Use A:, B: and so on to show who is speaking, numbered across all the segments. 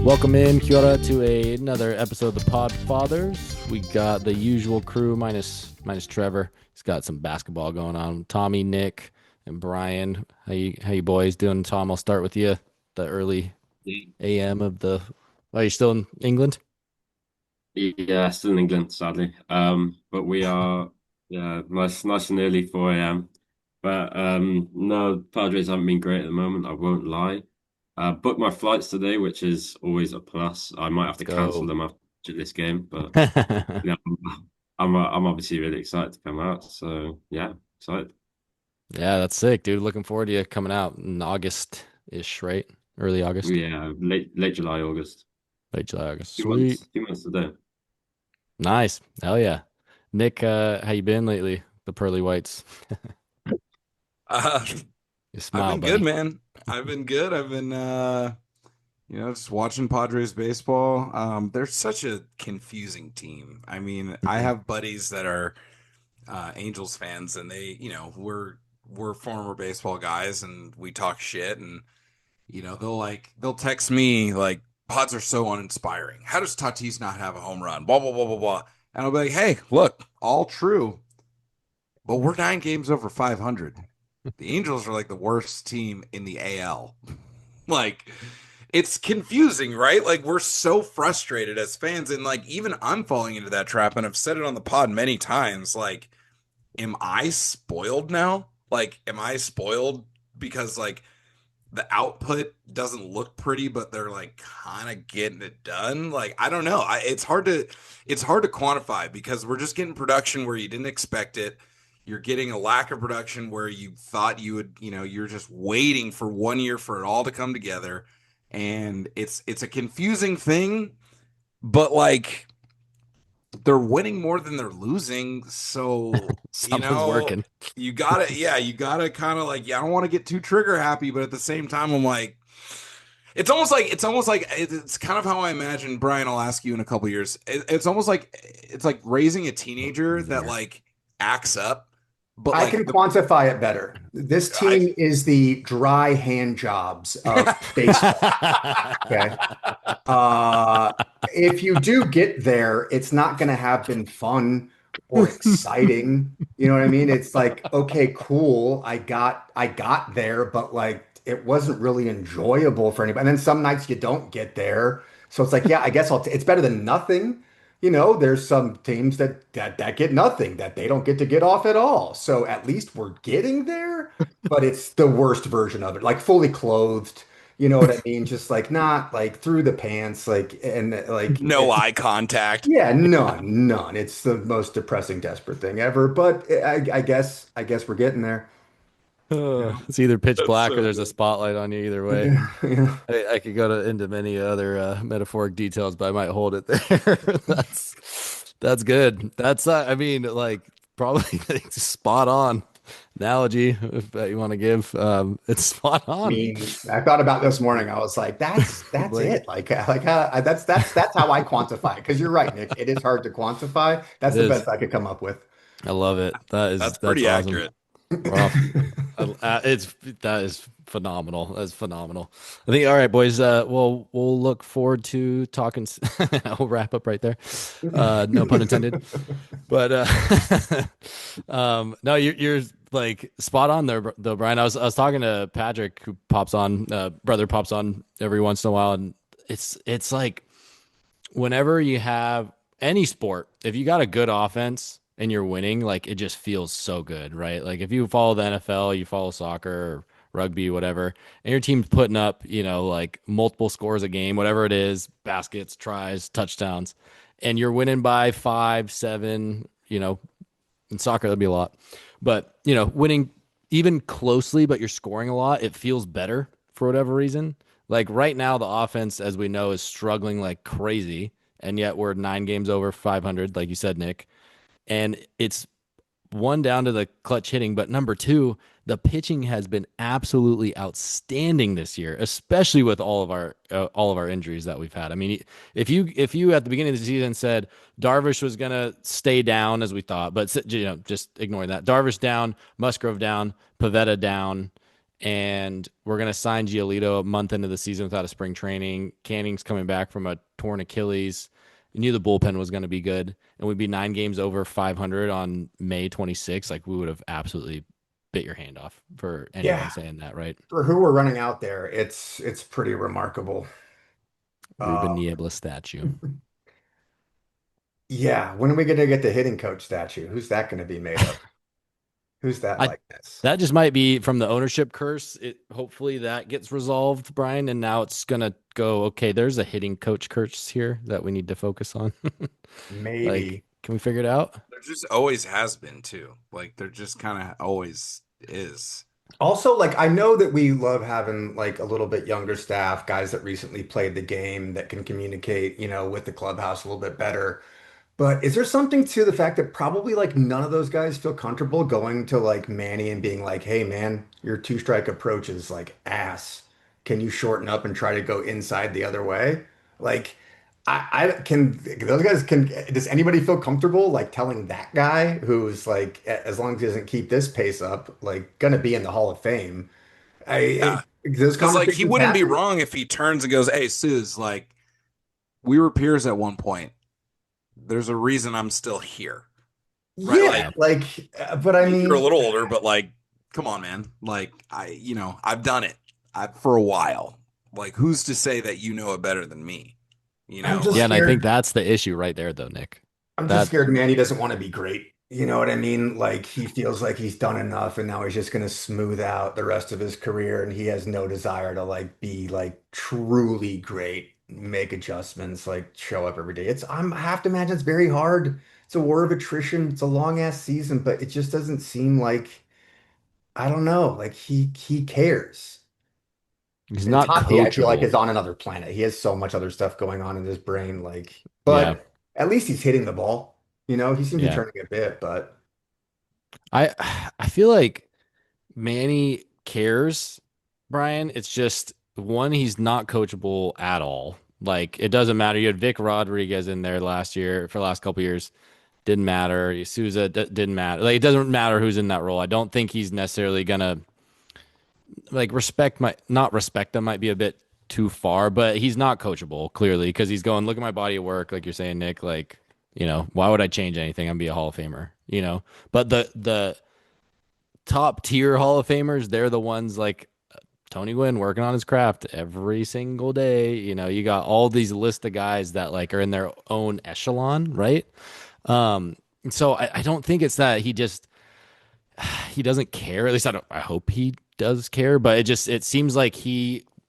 A: Welcome in, Kia ora, to another episode of the Pod Fathers. We got the usual crew minus Trevor. He's got some basketball going on. Tommy, Nick, and Brian. How you boys doing? Tom, I'll start with you. The early AM of the. Are you still in England?
B: Yeah, still in England, sadly. But we are, yeah, nice and early 4 a.m. But no, Padres haven't been great at the moment. I won't lie. Booked my flights today, which is always a plus. I might have
A: Let's
B: to cancel
A: go.
B: them after this game, but
A: Yeah,
B: yeah, I'm obviously really excited to come out. So yeah, excited.
A: that's sick, dude. Looking forward to you coming out in August-ish, right? Early August,
B: Yeah, late July, August.
A: late July, August.
B: Two
A: Sweet.
B: months, 2 months today.
A: Nice. Hell yeah. Nick, how you been lately? The pearly whites.
C: Uh,
A: You
C: I've
A: smile,
C: been good,
A: buddy.
C: man. I've been good. I've been just watching Padres baseball. They're such a confusing team. I mean, I have buddies that are Angels fans and we're former baseball guys and we talk shit and they'll text me like Pods are so uninspiring. How does Tatis not have a home run? Blah blah blah blah blah. And I'll be like, hey, look, all true, but we're 9 games over 500. The Angels are like the worst team in the AL. Like, it's confusing, right? Like, we're so frustrated as fans. And, like, even I'm falling into that trap. And I've said it on the pod many times. Like, am I spoiled now? Like, am I spoiled because, like, the output doesn't look pretty, but they're like kind of getting it done. Like, I don't know. It's hard to quantify because we're just getting production where you didn't expect it. You're getting a lack of production where you thought you would, you're just waiting for 1 year for it all to come together. And it's a confusing thing, but like they're winning more than they're losing. So,
A: Something's working.
C: you gotta kind of like, yeah, I don't want to get too trigger happy, but at the same time, I'm like, it's kind of how I imagine Brian. I'll ask you in a couple years. It's almost like it's like raising a teenager that like acts up, but
D: I
C: like
D: can quantify it better. This
C: I
D: team is the dry hand jobs of baseball. Okay. Uh, if you do get there, it's not going to have been fun or exciting. You know what I mean? It's like, okay, cool. I got there, but like it wasn't really enjoyable for anybody. And then some nights you don't get there. So it's like, yeah, I guess it's better than nothing. There's some teams that get nothing, that they don't get to get off at all. So at least we're getting there, but it's the worst version of it, like fully clothed. You know what I mean? Just like not like through the pants, like and like
C: no eye contact.
D: yeah, none. It's the most depressing, desperate thing ever. But I guess we're getting there.
A: It's either pitch
C: That's
A: black or
C: so
A: there's a
C: good.
A: spotlight on you either way.
D: Yeah, yeah.
A: I could go into many other metaphoric details, but I might hold it there. That's good. That's I mean, like probably spot on analogy if that you want to give. It's spot
D: I
A: on.
D: mean, I thought about this morning. I was like, that's
A: Like
D: it. That's how I quantify it. Because you're right, Nick. It is hard to quantify.
A: it
D: That's the
A: is.
D: best I could come up with.
A: I love it.
C: That's
A: That's
C: pretty
A: awesome.
C: accurate.
A: Well, it's that is phenomenal. That's phenomenal. I think all right, boys. We'll look forward to talking. We'll wrap up right there. No pun intended. But no, you're like spot on there, though, Brian. I was talking to Patrick, who pops on, brother pops on every once in a while, and it's like whenever you have any sport, if you got a good offense and you're winning, like it just feels so good, right? Like if you follow the NFL, you follow soccer or rugby, whatever, and your team's putting up, like multiple scores a game, whatever it is, baskets, tries, touchdowns, and you're winning by 5, 7, in soccer, that'd be a lot. But, winning even closely, but you're scoring a lot, it feels better for whatever reason. Like right now, the offense, as we know, is struggling like crazy. And yet we're 9 games over 500, like you said, Nick. And it's one down to the clutch hitting, but number two, the pitching has been absolutely outstanding this year, especially with all of our injuries that we've had. I mean, if you at the beginning of the season said Darvish was gonna stay down as we thought, but just ignoring that, Darvish down, Musgrove down, Pavetta down, and we're gonna sign Giolito a month into the season without a spring training. Canning's coming back from a torn Achilles. We knew the bullpen was gonna be good, and we'd be 9 games over 500 on May 26th. Like we would have absolutely bit your hand off for anyone
D: Yeah,
A: saying that, right?
D: for who we're running out there, it's pretty remarkable.
A: Ruben
D: Uh,
A: Niebla statue.
D: yeah, when are we going to get the hitting coach statue? Who's that going to be made of? Who's that
A: I
D: likeness?
A: That just might be from the ownership curse. It hopefully that gets resolved, Brian, and now it's gonna go, okay, there's a hitting coach curse here that we need to focus on. Like,
D: Maybe.
A: can we figure it out?
C: There just always has been too. Like there just kind of always is.
D: Also, like I know that we love having like a little bit younger staff, guys that recently played the game that can communicate, with the clubhouse a little bit better. But is there something to the fact that probably like none of those guys feel comfortable going to like Manny and being like, "Hey man, your two strike approach is like ass. Can you shorten up and try to go inside the other way?" Like, I can those guys can. Does anybody feel comfortable like telling that guy who's like, as long as he doesn't keep this pace up, like gonna be in the Hall of Fame?
C: Yeah.
D: Those
C: Because like he
D: conversations
C: wouldn't be
D: happen.
C: wrong if he turns and goes, "Hey, Suze, like we were peers at one point. There's a reason I'm still here." Right?
D: Yeah,
C: Like
A: Yeah.
D: like, but I
C: you're a
D: mean.
C: little older, but like, come on, man. Like I've done it for a while. Like, who's to say that you know it better than me? You
D: I'm
C: know,
D: just
A: Yeah, and
C: like,
A: I think
D: scared.
A: that's the issue right there though, Nick.
D: I'm just
A: That
D: scared Manny doesn't want to be great. You know what I mean? Like he feels like he's done enough and now he's just going to smooth out the rest of his career and he has no desire to like be like truly great, make adjustments, like show up every day. I have to imagine it's very hard. It's a war of attrition. It's a long ass season, but it just doesn't seem like I don't know, like he cares.
A: he's
D: And
A: not
D: Tati, I feel like
A: coachable.
D: is on another planet. He has so much other stuff going on in his brain, like,
A: Yeah.
D: but at least he's hitting the ball. He seems to be
A: Yeah.
D: turning a bit, but
A: I I feel like Manny cares, Brian. It's just one, he's not coachable at all. Like it doesn't matter. You had Vic Rodriguez in there last year for the last couple years. Didn't matter. Souza didn't matter. Like it doesn't matter who's in that role. I don't think he's necessarily gonna like respect my not respect him might be a bit too far, but he's not coachable clearly because he's going, look at my body of work, like you're saying, Nick. Like, why would I change anything? I'm be a Hall of Famer, But the top tier Hall of Famers, they're the ones like Tony Gwynn working on his craft every single day. You got all these list of guys that like are in their own echelon, right? So I don't think it's that he doesn't care. At least I hope he does care, but it seems like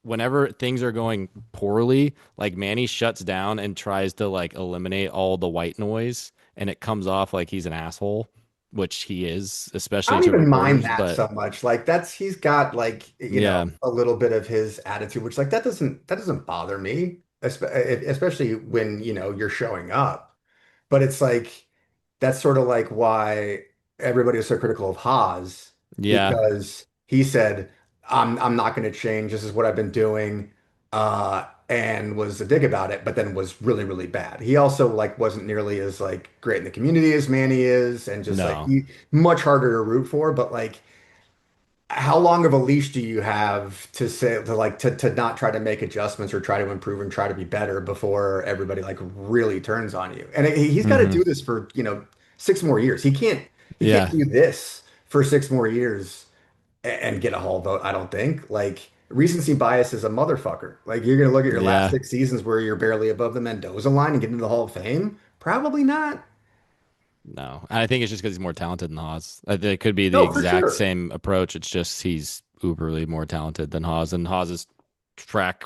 A: whenever things are going poorly, like Manny shuts down and tries to like eliminate all the white noise and it comes off like he's an asshole, which he is,
D: I
A: especially
D: don't
A: to
D: even mind
A: reporters,
D: that
A: but
D: so much. Like he's got like,
A: yeah.
D: a little bit of his attitude, which like that doesn't bother me, especially when, you're showing up. But it's like that's sort of like why everybody was so critical of Haas
A: Yeah.
D: because he said, I'm not going to change. This is what I've been doing." And was a dick about it, but then was really, really bad. He also like wasn't nearly as like great in the community as Manny is, and just like
A: No.
D: he much harder to root for. But like how long of a leash do you have to say to like to not try to make adjustments or try to improve and try to be better before everybody like really turns on you? And he's got to
A: Hmm.
D: do this for, 6 more years. He can't
A: Yeah.
D: do this for 6 more years and get a Hall vote, I don't think. Like recency bias is a motherfucker. Like you're gonna look at your last
A: Yeah.
D: 6 seasons where you're barely above the Mendoza line and get into the Hall of Fame? Probably not.
A: No. And I think it's just because he's more talented than Haas. It could be the
D: No, for
A: exact
D: sure.
A: same approach. It's just he's uberly more talented than Haas, and Haas's track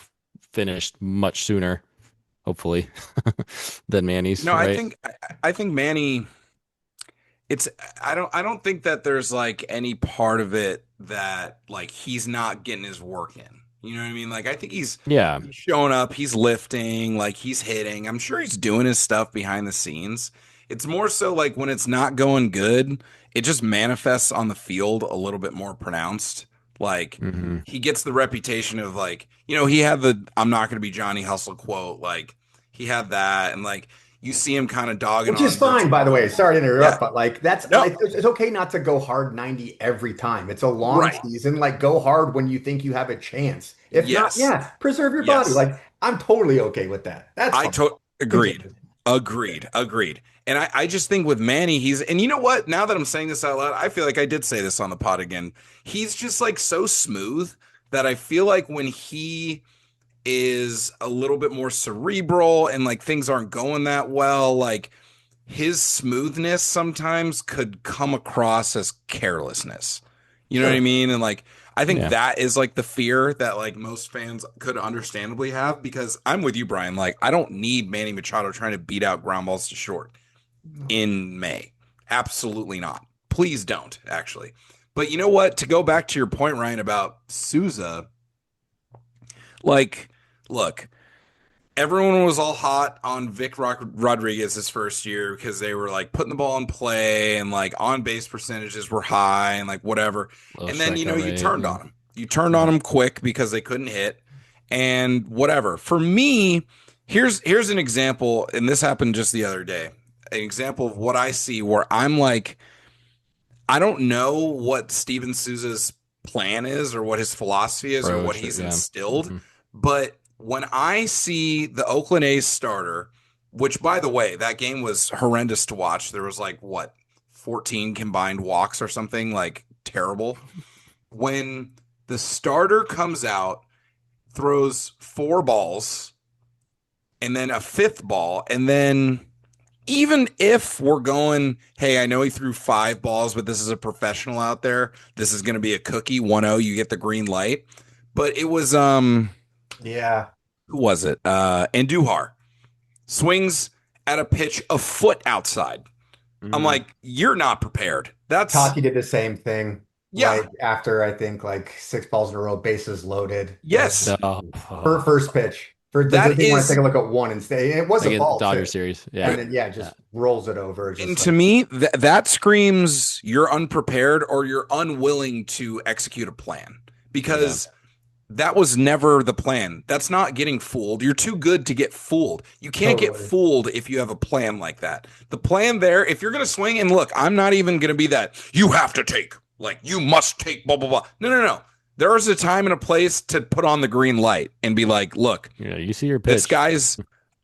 A: finished much sooner, hopefully, than Manny's,
C: I
A: right?
C: think I think Manny. It's I don't think that there's like any part of it that like he's not getting his work in. You know what I mean? Like I think
A: Yeah.
C: he's showing up, he's lifting, like he's hitting. I'm sure he's doing his stuff behind the scenes. It's more so like when it's not going good, it just manifests on the field a little bit more pronounced. Like
A: Hmm.
C: he gets the reputation of like, he had the "I'm not going to be Johnny Hustle" quote, like he had that and like you see him kind of dogging
D: Which
C: on
D: is fine, by the way. Sorry to
C: Yeah.
D: interrupt, but like that's
C: No.
D: like it's okay not to go hard 90 every time. It's a long
C: Right.
D: season. Like go hard when you think you have a chance. If not,
C: Yes.
D: yeah, preserve your body.
C: Yes.
D: Like I'm totally okay with that. That's
C: I
D: fine.
C: to agreed.
D: Continue.
C: Agreed. And I just think with Manny, and you know what? Now that I'm saying this out loud, I feel like I did say this on the pod again. He's just like so smooth that I feel like when he is a little bit more cerebral and like things aren't going that well, like his smoothness sometimes could come across as carelessness. You know what I
D: Sure.
C: mean? And like I think
A: Yeah.
C: that is like the fear that like most fans could understandably have, because I'm with you, Brian. Like I don't need Manny Machado trying to beat out ground balls to short in May. Absolutely not. Please don't, actually. But you know what? To go back to your point, Ryan, about Souza, like, look, everyone was all hot on Vic Rodriguez his first year because they were like putting the ball in play and like on base percentages were high and like whatever.
A: Low
C: And then, you know,
A: strikeout
C: you
A: rate,
C: turned
A: yeah.
C: on him. You turned on him quick because they couldn't hit and whatever. For me, here's an example, and this happened just the other day. An example of what I see where I'm like, I don't know what Steven Souza's plan is or what his philosophy is or what
A: Approach,
C: he's
A: yeah.
C: instilled.
A: Mhm.
C: But when I see the Oakland A's starter, which by the way, that game was horrendous to watch. There was like what, 14 combined walks or something, like terrible. When the starter comes out, throws 4 balls and then a 5th ball, and then even if we're going, hey, I know he threw 5 balls, but this is a professional out there. This is going to be a cookie 1-0, you get the green light. But it was
D: Yeah.
C: who was it? Andujar swings at a pitch a foot outside. I'm
A: Mhm.
C: like, you're not prepared. That's
D: Tati did the same thing.
C: yeah,
D: Like after I think like 6 balls in a row, bases loaded.
C: yes.
A: Oh,
D: For first pitch. For does
C: That
D: he want to
C: is,
D: take a look at one and stay? It was
A: like
D: a
A: in
D: ball
A: Dodger
D: too.
A: series.
D: And
A: Yeah.
D: then yeah, just rolls it over.
C: and
D: Just
C: to
D: like
C: me, that screams you're unprepared or you're unwilling to execute a plan, because that was never the plan. That's not getting fooled. You're too good to get fooled. You can't get
D: Totally.
C: fooled if you have a plan like that. The plan there, if you're going to swing, and look, I'm not even going to be that, you have to take, like, you must take, blah, blah, blah. No. There is a time and a place to put on the green light and be like, look,
A: Yeah, you see your pitch.
C: this guy's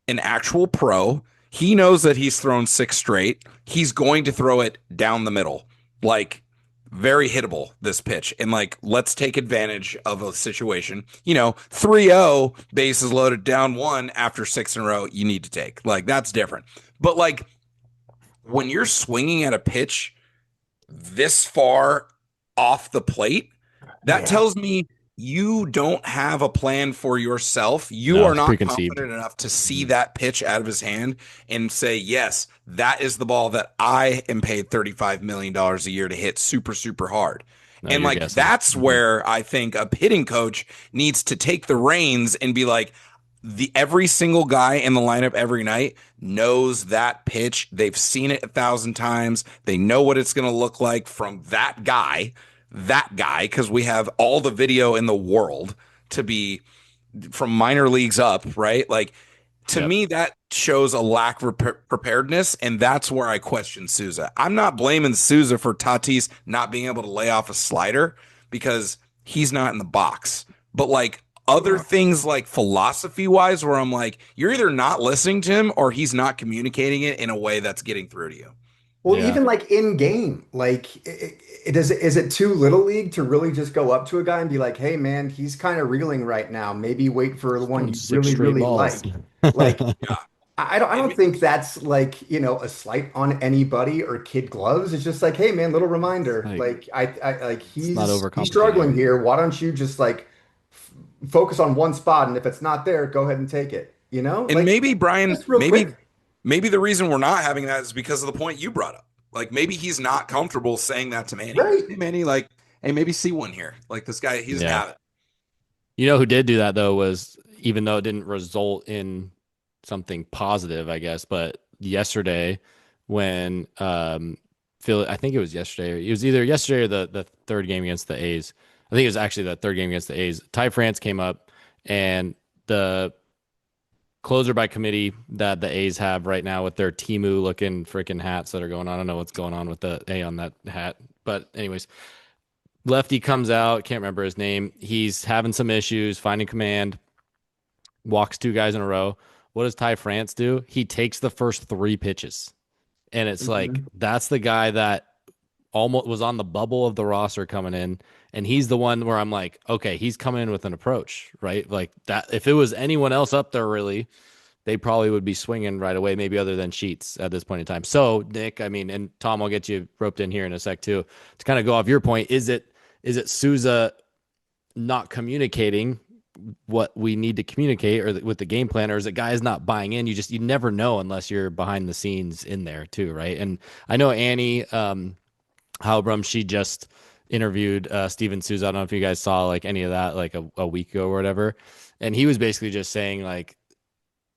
C: an actual pro. He knows that he's thrown 6 straight. He's going to throw it down the middle. Like, very hittable, this pitch. And like, let's take advantage of a situation. You know, 3-0, bases loaded, down 1 after 6 in a row, you need to take. Like, that's different. But like, when you're swinging at a pitch this far off the plate, that
D: Yeah.
C: tells me you don't have a plan for yourself. You
A: No,
C: are
A: it's
C: not
A: preconceived.
C: confident enough to see that pitch out of his hand and say, yes, that is the ball that I am paid $35 million a year to hit super, super hard.
A: No,
C: And
A: you're
C: like,
A: guessing.
C: that's
A: Mhm.
C: where I think a hitting coach needs to take the reins and be like, every single guy in the lineup every night knows that pitch. They've seen it 1,000 times. They know what it's going to look like from that guy, because we have all the video in the world to be from minor leagues up, right? Like, to
A: Yep.
C: me, that shows a lack of preparedness, and that's where I question Souza. I'm not blaming Souza for Tatis not being able to lay off a slider because he's not in the box. But like, other things like philosophy wise, where I'm like, you're either not listening to him or he's not communicating it in a way that's getting through to you.
D: Well,
A: Yeah.
D: even like in game, like is it too little league to really just go up to a guy and be like, "Hey, man, he's kind of reeling right now. Maybe wait for the one
A: Throwing
D: you
A: 6
D: really,
A: straight
D: really
A: balls.
D: like." Like
C: Yeah.
D: I don't think that's like, a slight on anybody or kid gloves. It's just like, hey man, little reminder.
A: Like,
D: I like
A: not
D: he's struggling
A: overcomplicating.
D: here. Why don't you just like focus on one spot and if it's not there, go ahead and take it.
C: And
D: Like
C: maybe Brian,
D: just real quick.
C: maybe the reason we're not having that is because of the point you brought up. Like, maybe he's not comfortable saying that to Manny.
D: Right.
C: Hey, Manny, like, hey, maybe see one here. Like, this guy, he doesn't
A: Yeah.
C: have it.
A: You know who did do that though was, even though it didn't result in something positive, I guess, but yesterday when Phil, I think it was yesterday. It was either yesterday or the third game against the A's. I think it was actually the third game against the A's. Ty France came up and the closer by committee that the A's have right now with their Timu looking freaking hats that are going on. I don't know what's going on with the A on that hat. But anyways, lefty comes out, can't remember his name. He's having some issues finding command, walks two guys in a row. What does Ty France do? He takes the first three pitches. And it's like
D: Mhm.
A: that's the guy that almost was on the bubble of the roster coming in. And he's the one where I'm like, okay, he's coming in with an approach, right? Like that. If it was anyone else up there, really, they probably would be swinging right away, maybe other than Sheets at this point in time. So, Nick, I mean, and Tom, I'll get you roped in here in a sec too. To kind of go off your point, is it Souza not communicating what we need to communicate or with the game plan, or is it guys not buying in? You never know unless you're behind the scenes in there too, right? And I know Annie Halbrum, she just interviewed Steven Souza. I don't know if you guys saw like any of that like a week ago or whatever. And he was basically just saying like,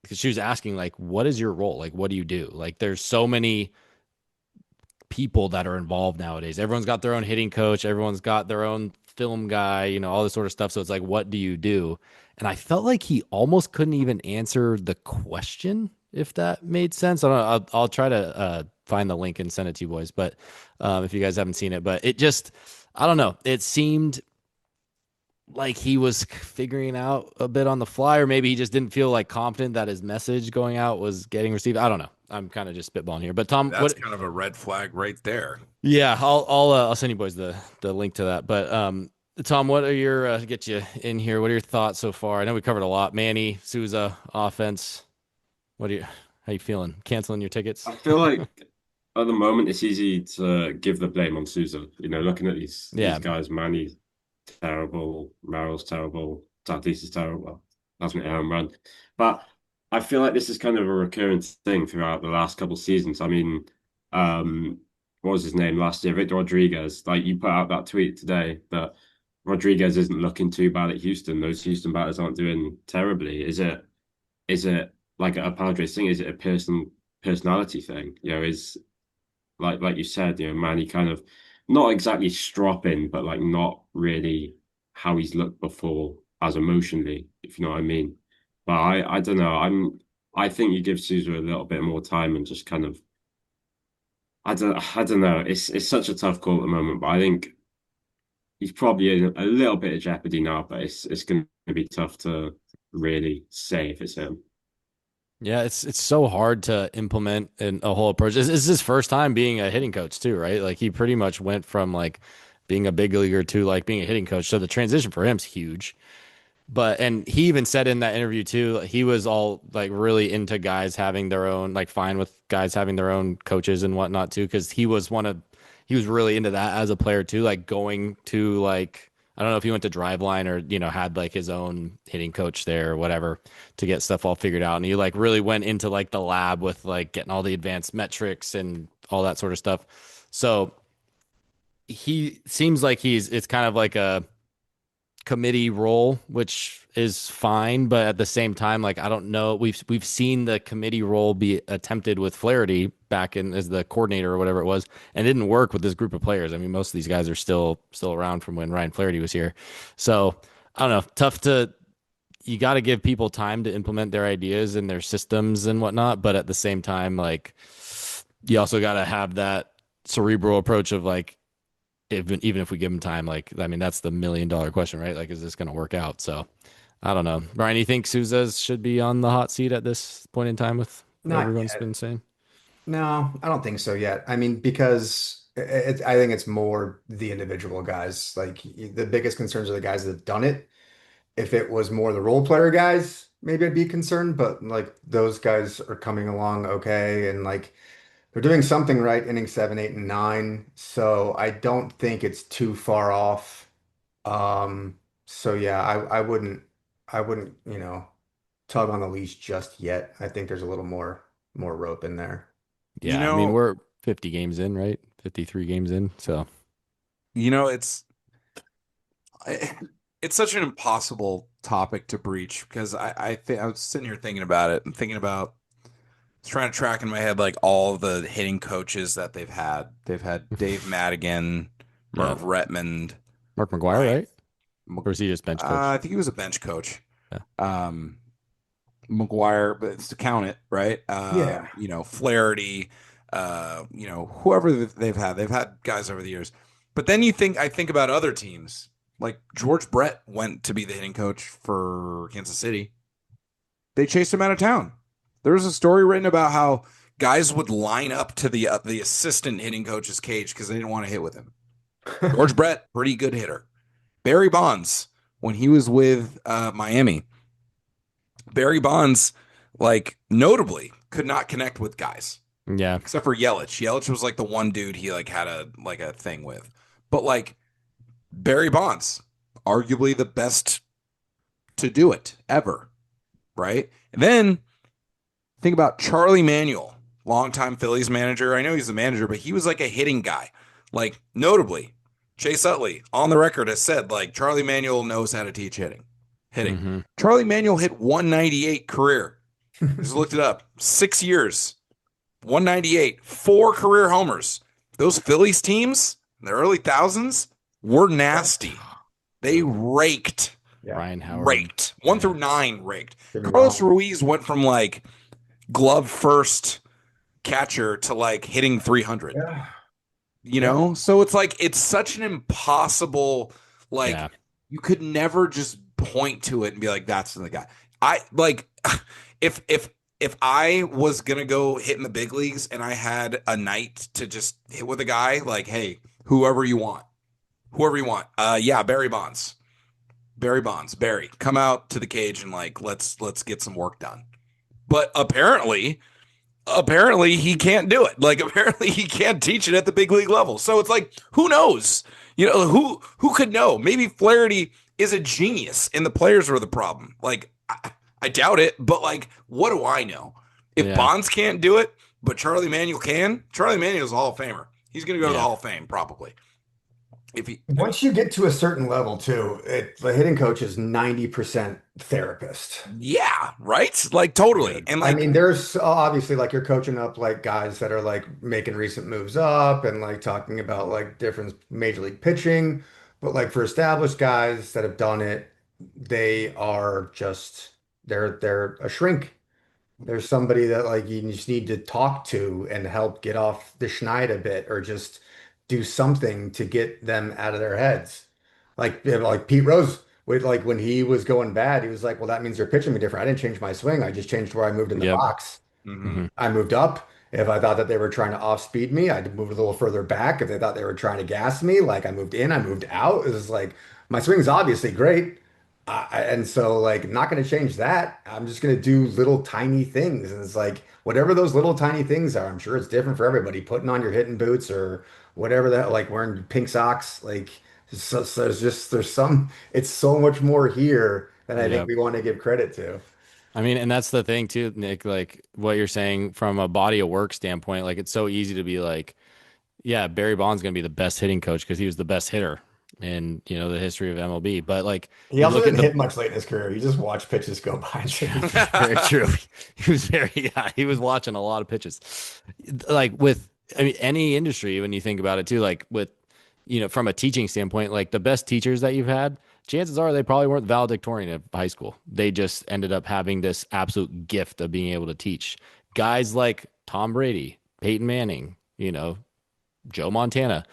A: because she was asking like, what is your role? Like, what do you do? Like, there's so many people that are involved nowadays. Everyone's got their own hitting coach. Everyone's got their own film guy, all this sort of stuff. So it's like, what do you do? And I felt like he almost couldn't even answer the question, if that made sense. I don't know. I'll try to find the link and send it to you boys. But if you guys haven't seen it, but it just, I don't know. It seemed like he was figuring out a bit on the fly, or maybe he just didn't feel like confident that his message going out was getting received. I don't know. I'm kind of just spitballing here, but Tom,
C: That's
A: what?
C: kind of a red flag right there.
A: Yeah, I'll send you boys the link to that. But Tom, what are your get you in here? What are your thoughts so far? I know we covered a lot. Manny, Souza, offense. How you feeling? Canceling your tickets?
B: I feel like at the moment it's easy to give the blame on Sousa. Looking at these
A: Yeah,
B: guys, Manny's terrible, Merrill's terrible, Tatis is terrible. That's me a home run. But I feel like this is kind of a recurrent thing throughout the last couple of seasons. I mean, what was his name last year? Victor Rodriguez. Like you put out that tweet today that Rodriguez isn't looking too bad at Houston. Those Houston batters aren't doing terribly. Is it like a Padres thing? Is it a personality thing? Is like you said, Manny kind of not exactly stropping, but like not really how he's looked before as emotionally, if you know what I mean. But I don't know. I think you give Souza a little bit more time and just kind of I don't know. It's such a tough call at the moment, but I think he's probably in a little bit of jeopardy now, but it's going to be tough to really say if it's him.
A: yeah. It's so hard to implement a whole approach. This is his first time being a hitting coach too, right? Like he pretty much went from like being a big leaguer to like being a hitting coach. So the transition for him's huge. And he even said in that interview too, he was all like really into guys having their own, like fine with guys having their own coaches and whatnot too, because he was really into that as a player too, like going to like, I don't know if he went to Driveline or, had like his own hitting coach there or whatever to get stuff all figured out. And he like really went into like the lab with like getting all the advanced metrics and all that sort of stuff. So he seems like it's kind of like a, committee role, which is fine, but at the same time, like I don't know, we've seen the committee role be attempted with Flaherty back in as the coordinator or whatever it was, and it didn't work with this group of players. I mean, most of these guys are still around from when Ryan Flaherty was here, so I don't know. Tough to you got to give people time to implement their ideas and their systems and whatnot, but at the same time, like you also got to have that cerebral approach of like even if we give him time, like I mean, that's the $1 million question, right? Like, is this going to work out? So, I don't know. Brian, you think Souza should be on the hot seat at this point in time with what
D: Not
A: everyone's
D: yet.
A: been saying?
D: No, I don't think so yet. I mean, because I think it's more the individual guys. Like the biggest concerns are the guys that have done it. If it was more the role player guys, maybe I'd be concerned, but like those guys are coming along okay and like they're doing something right, inning seven, eight, and nine. So I don't think it's too far off. So yeah, I wouldn't, tug on the leash just yet. I think there's a little more rope in there.
C: You
A: Yeah, I mean,
C: know,
A: we're 50 games in, right? 53 games in. So,
C: you know, it's such an impossible topic to breach because I was sitting here thinking about it and thinking about trying to track in my head like all the hitting coaches that they've had. They've had Dave Madigan,
A: yeah.
C: Merv Retmond,
A: Mark McGuire,
C: Brian.
A: right? Or is he just bench coach?
C: I think he was a bench coach.
A: Yeah.
C: Um, McGuire, but it's to count it, right?
D: Yeah.
C: Flaherty, whoever they've had guys over the years. But then I think about other teams. Like George Brett went to be the hitting coach for Kansas City. They chased him out of town. There was a story written about how guys would line up to the assistant hitting coach's cage because they didn't want to hit with him. George Brett, pretty good hitter. Barry Bonds, when he was with Miami, Barry Bonds, like notably, could not connect with guys
A: Yeah.
C: except for Yelich. Yelich was like the one dude he like had a thing with, but like Barry Bonds, arguably the best to do it ever, right? And then think about Charlie Manuel, longtime Phillies manager. I know he's the manager, but he was like a hitting guy. Like notably, Chase Utley on the record has said like Charlie Manuel knows how to teach hitting.
A: Mhm.
C: Charlie Manuel hit 198 career. Just looked it up. 6 years, 198, 4 career homers. Those Phillies teams in the early thousands were nasty. They raked.
D: Yeah.
A: Ryan Howard.
C: Raked. 1 through 9 raked.
D: Get me
C: Carlos
D: wrong.
C: Ruiz went from like glove first catcher to like hitting 300.
D: Yeah.
C: So it's like it's such an impossible like
A: Yeah.
C: you could never just point to it and be like that's the guy. I like if I was gonna go hit in the big leagues and I had a night to just hit with a guy, like, hey, whoever you want. Barry Bonds. Barry, come out to the cage and like let's get some work done. But apparently he can't do it. Like apparently he can't teach it at the big league level. So it's like, who knows? Who could know? Maybe Flaherty is a genius and the players were the problem. Like I doubt it, but like, what do I know? If Bonds can't do it, but Charlie Manuel can, Charlie Manuel's a Hall of Famer. He's going to go to the Hall of Fame probably.
D: Once you get to a certain level too, the hitting coach is 90% therapist.
C: Yeah, right? Like totally. And like,
D: I mean, there's obviously like you're coaching up like guys that are like making recent moves up and like talking about like different major league pitching. But like for established guys that have done it, they are just they're a shrink. There's somebody that like you just need to talk to and help get off the schneid a bit or just do something to get them out of their heads. Like Pete Rose, with like when he was going bad, he was like, well, that means they're pitching me different. I didn't change my swing. I just changed where I moved in the
A: Yep.
D: box.
C: mhm.
D: I moved up. If I thought that they were trying to off speed me, I'd move a little further back. If they thought they were trying to gas me, like I moved in, I moved out. It was like my swing's obviously great. And so like not going to change that. I'm just going to do little tiny things. And it's like whatever those little tiny things are, I'm sure it's different for everybody. Putting on your hitting boots or whatever that, like wearing pink socks, like so there's some, it's so much more here than I think
A: Yep.
D: we want to give credit to.
A: I mean, and that's the thing too, Nick, like what you're saying from a body of work standpoint, like it's so easy to be like, yeah, Barry Bonds going to be the best hitting coach because he was the best hitter in, the history of MLB. But like,
D: He
A: you
D: also
A: look at
D: didn't hit much late in his career. He just watched pitches go by.
A: very true. He was watching a lot of pitches. Like any industry, when you think about it too, like with, from a teaching standpoint, like the best teachers that you've had, chances are they probably weren't valedictorian at high school. They just ended up having this absolute gift of being able to teach. Guys like Tom Brady, Peyton Manning, Joe Montana.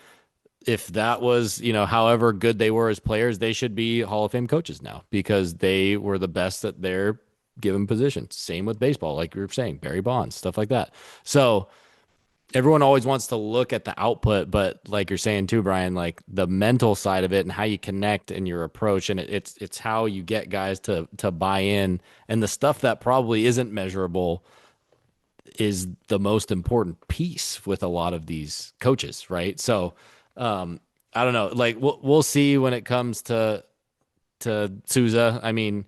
A: If that was, however good they were as players, they should be Hall of Fame coaches now because they were the best at their given position. Same with baseball, like you were saying, Barry Bonds, stuff like that. So everyone always wants to look at the output, but like you're saying too, Brian, like the mental side of it and how you connect and your approach, and it's how you get guys to buy in, and the stuff that probably isn't measurable is the most important piece with a lot of these coaches, right? So I don't know, like we'll see when it comes to Souza. I mean,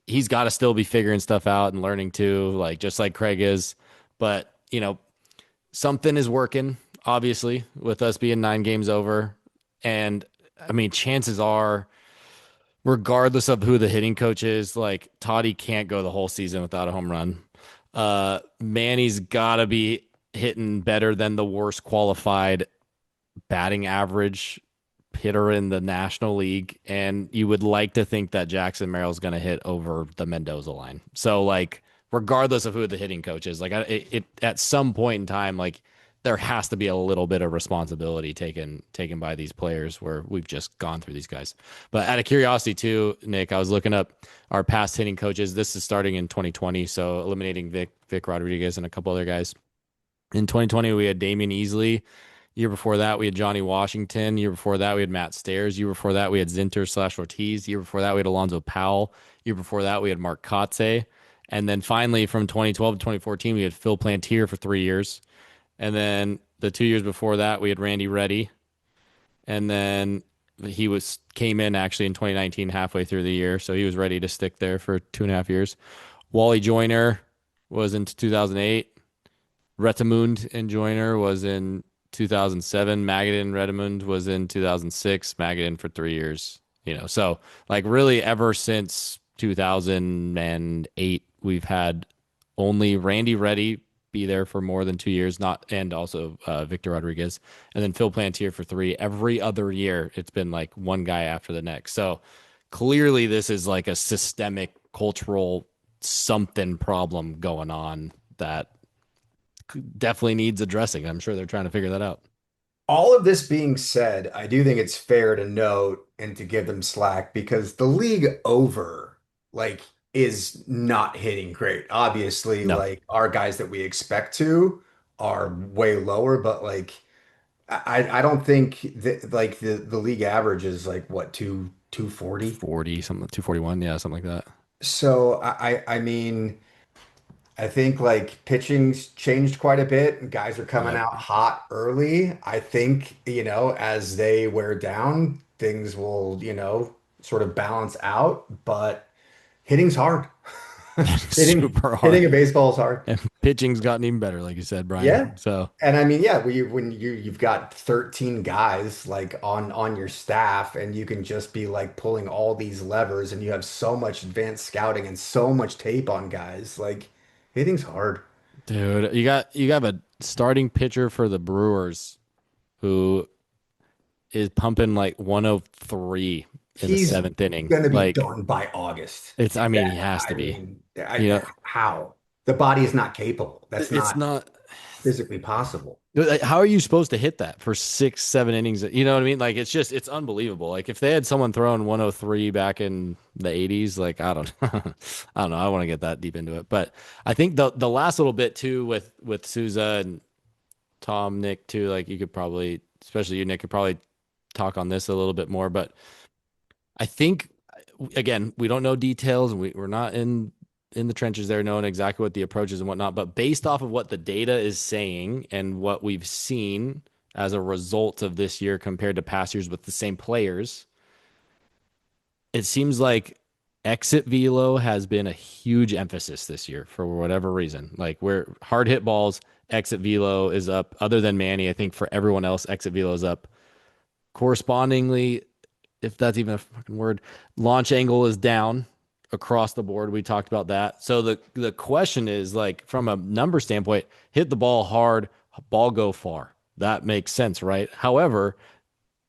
A: he's got to still be figuring stuff out and learning too, like just like Craig is, but something is working, obviously, with us being 9 games over. And I mean, chances are, regardless of who the hitting coach is, like Toddy can't go the whole season without a home run. Manny's got to be hitting better than the worst qualified batting average hitter in the National League. And you would like to think that Jackson Merrill's going to hit over the Mendoza line. So, like, regardless of who the hitting coach is. Like it at some point in time, like there has to be a little bit of responsibility taken by these players where we've just gone through these guys. But out of curiosity too, Nick, I was looking up our past hitting coaches. This is starting in 2020, so eliminating Vic Rodriguez and a couple other guys. In 2020, we had Damian Easley. Year before that, we had Johnny Washington. Year before that, we had Matt Stairs. Year before that, we had Zinter/Ortiz. Year before that, we had Alonzo Powell. Year before that, we had Mark Kotze. And then finally, from 2012 to 2014, we had Phil Plantier for 3 years. And then the 2 years before that, we had Randy Reddy. And then came in actually in 2019, halfway through the year. So he was ready to stick there for 2.5 years. Wally Joyner was in 2008. Retamund and Joyner was in 2007. Magadan Redmond was in 2006. Magadan for 3 years. So like really ever since 2008, we've had only Randy Reddy be there for more than 2 years, and also Victor Rodriguez, and then Phil Plantier for 3. Every other year, it's been like one guy after the next. So clearly, this is like a systemic cultural something problem going on that definitely needs addressing. I'm sure they're trying to figure that out.
D: All of this being said, I do think it's fair to note and to give them slack because the league over, like, is not hitting great. Obviously,
A: No,
D: like our guys that we expect to are way lower, but like I don't think that like the league average is like what 240.
A: 40 something, 241, yeah, something like that.
D: So I mean. I think like pitching's changed quite a bit and guys are coming
A: Yep.
D: out hot early. I think, as they wear down, things will, sort of balance out, but hitting's hard. Hitting
A: Super
D: hitting a
A: hard.
D: baseball is hard.
A: And pitching's gotten even better, like you said,
D: Yeah.
A: Brian. So
D: And I mean, yeah, when you've got 13 guys like on your staff and you can just be like pulling all these levers and you have so much advanced scouting and so much tape on guys, like hitting's hard.
A: dude, you got a starting pitcher for the Brewers who is pumping like 103 in the
D: He's
A: seventh inning.
D: going to be
A: Like
D: done by August.
A: I mean,
D: Yeah,
A: he has
D: I
A: to be.
D: mean,
A: You know,
D: how? The body is not capable. That's
A: it's
D: not
A: not.
D: physically possible.
A: Like, how are you supposed to hit that for 6, 7 innings? You know what I mean? Like it's unbelievable. Like if they had someone throwing 103 back in the 80s, like I don't, I don't know. I want to get that deep into it, but I think the last little bit too with Souza and Tom, Nick too. Like you could probably, especially you, Nick, could probably talk on this a little bit more. But I think again, we don't know details, and we're not in the trenches there, knowing exactly what the approach is and whatnot. But based off of what the data is saying and what we've seen as a result of this year compared to past years with the same players, it seems like exit velo has been a huge emphasis this year for whatever reason. Like where hard hit balls, exit velo is up. Other than Manny, I think for everyone else, exit velo is up. Correspondingly, if that's even a fucking word, launch angle is down across the board. We talked about that. So the question is like from a number standpoint, hit the ball hard, ball go far. That makes sense, right? However,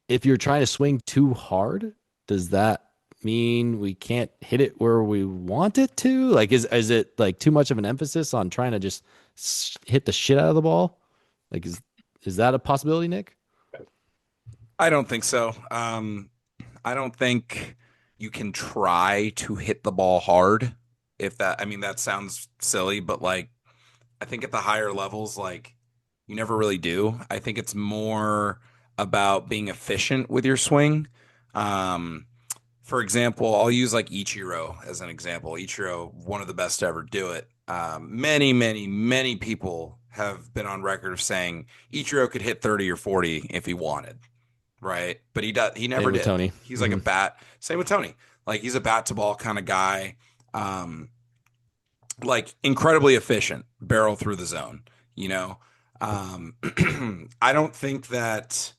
A: if you're trying to swing too hard, does that mean we can't hit it where we want it to? Like is it like too much of an emphasis on trying to just hit the shit out of the ball? Like is that a possibility, Nick?
C: I don't think so. I don't think you can try to hit the ball hard. I mean, that sounds silly, but like, I think at the higher levels, like, you never really do. I think it's more about being efficient with your swing. Um, for example, I'll use like Ichiro as an example. Ichiro, one of the best to ever do it. Many, many, many people have been on record of saying Ichiro could hit 30 or 40 if he wanted, right? But he never
A: Same with
C: did.
A: Tony.
C: He's like a
A: Mhm.
C: bat. Same with Tony. Like he's a bat to ball kind of guy. Like incredibly efficient, barrel through the zone, you know. Um, I don't think that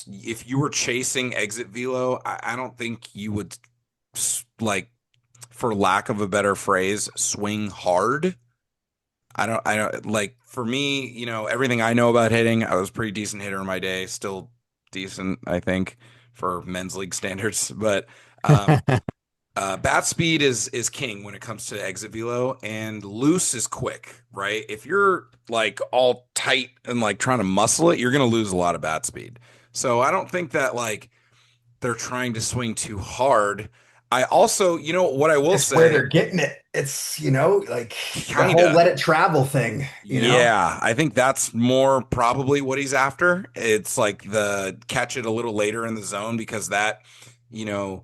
C: if you were chasing exit velo, I don't think you would like, for lack of a better phrase, swing hard. I don't like for me, everything I know about hitting, I was a pretty decent hitter in my day, still decent, I think, for men's league standards. But Bat speed is king when it comes to exit velo, and loose is quick, right? If you're like all tight and like trying to muscle it, you're gonna lose a lot of bat speed. So I don't think that like they're trying to swing too hard. I also, what I will
D: It's where
C: say,
D: they're getting it. It's, like the whole
C: kinda.
D: let it travel thing.
C: Yeah, I think that's more probably what he's after. It's like the catch it a little later in the zone because you know,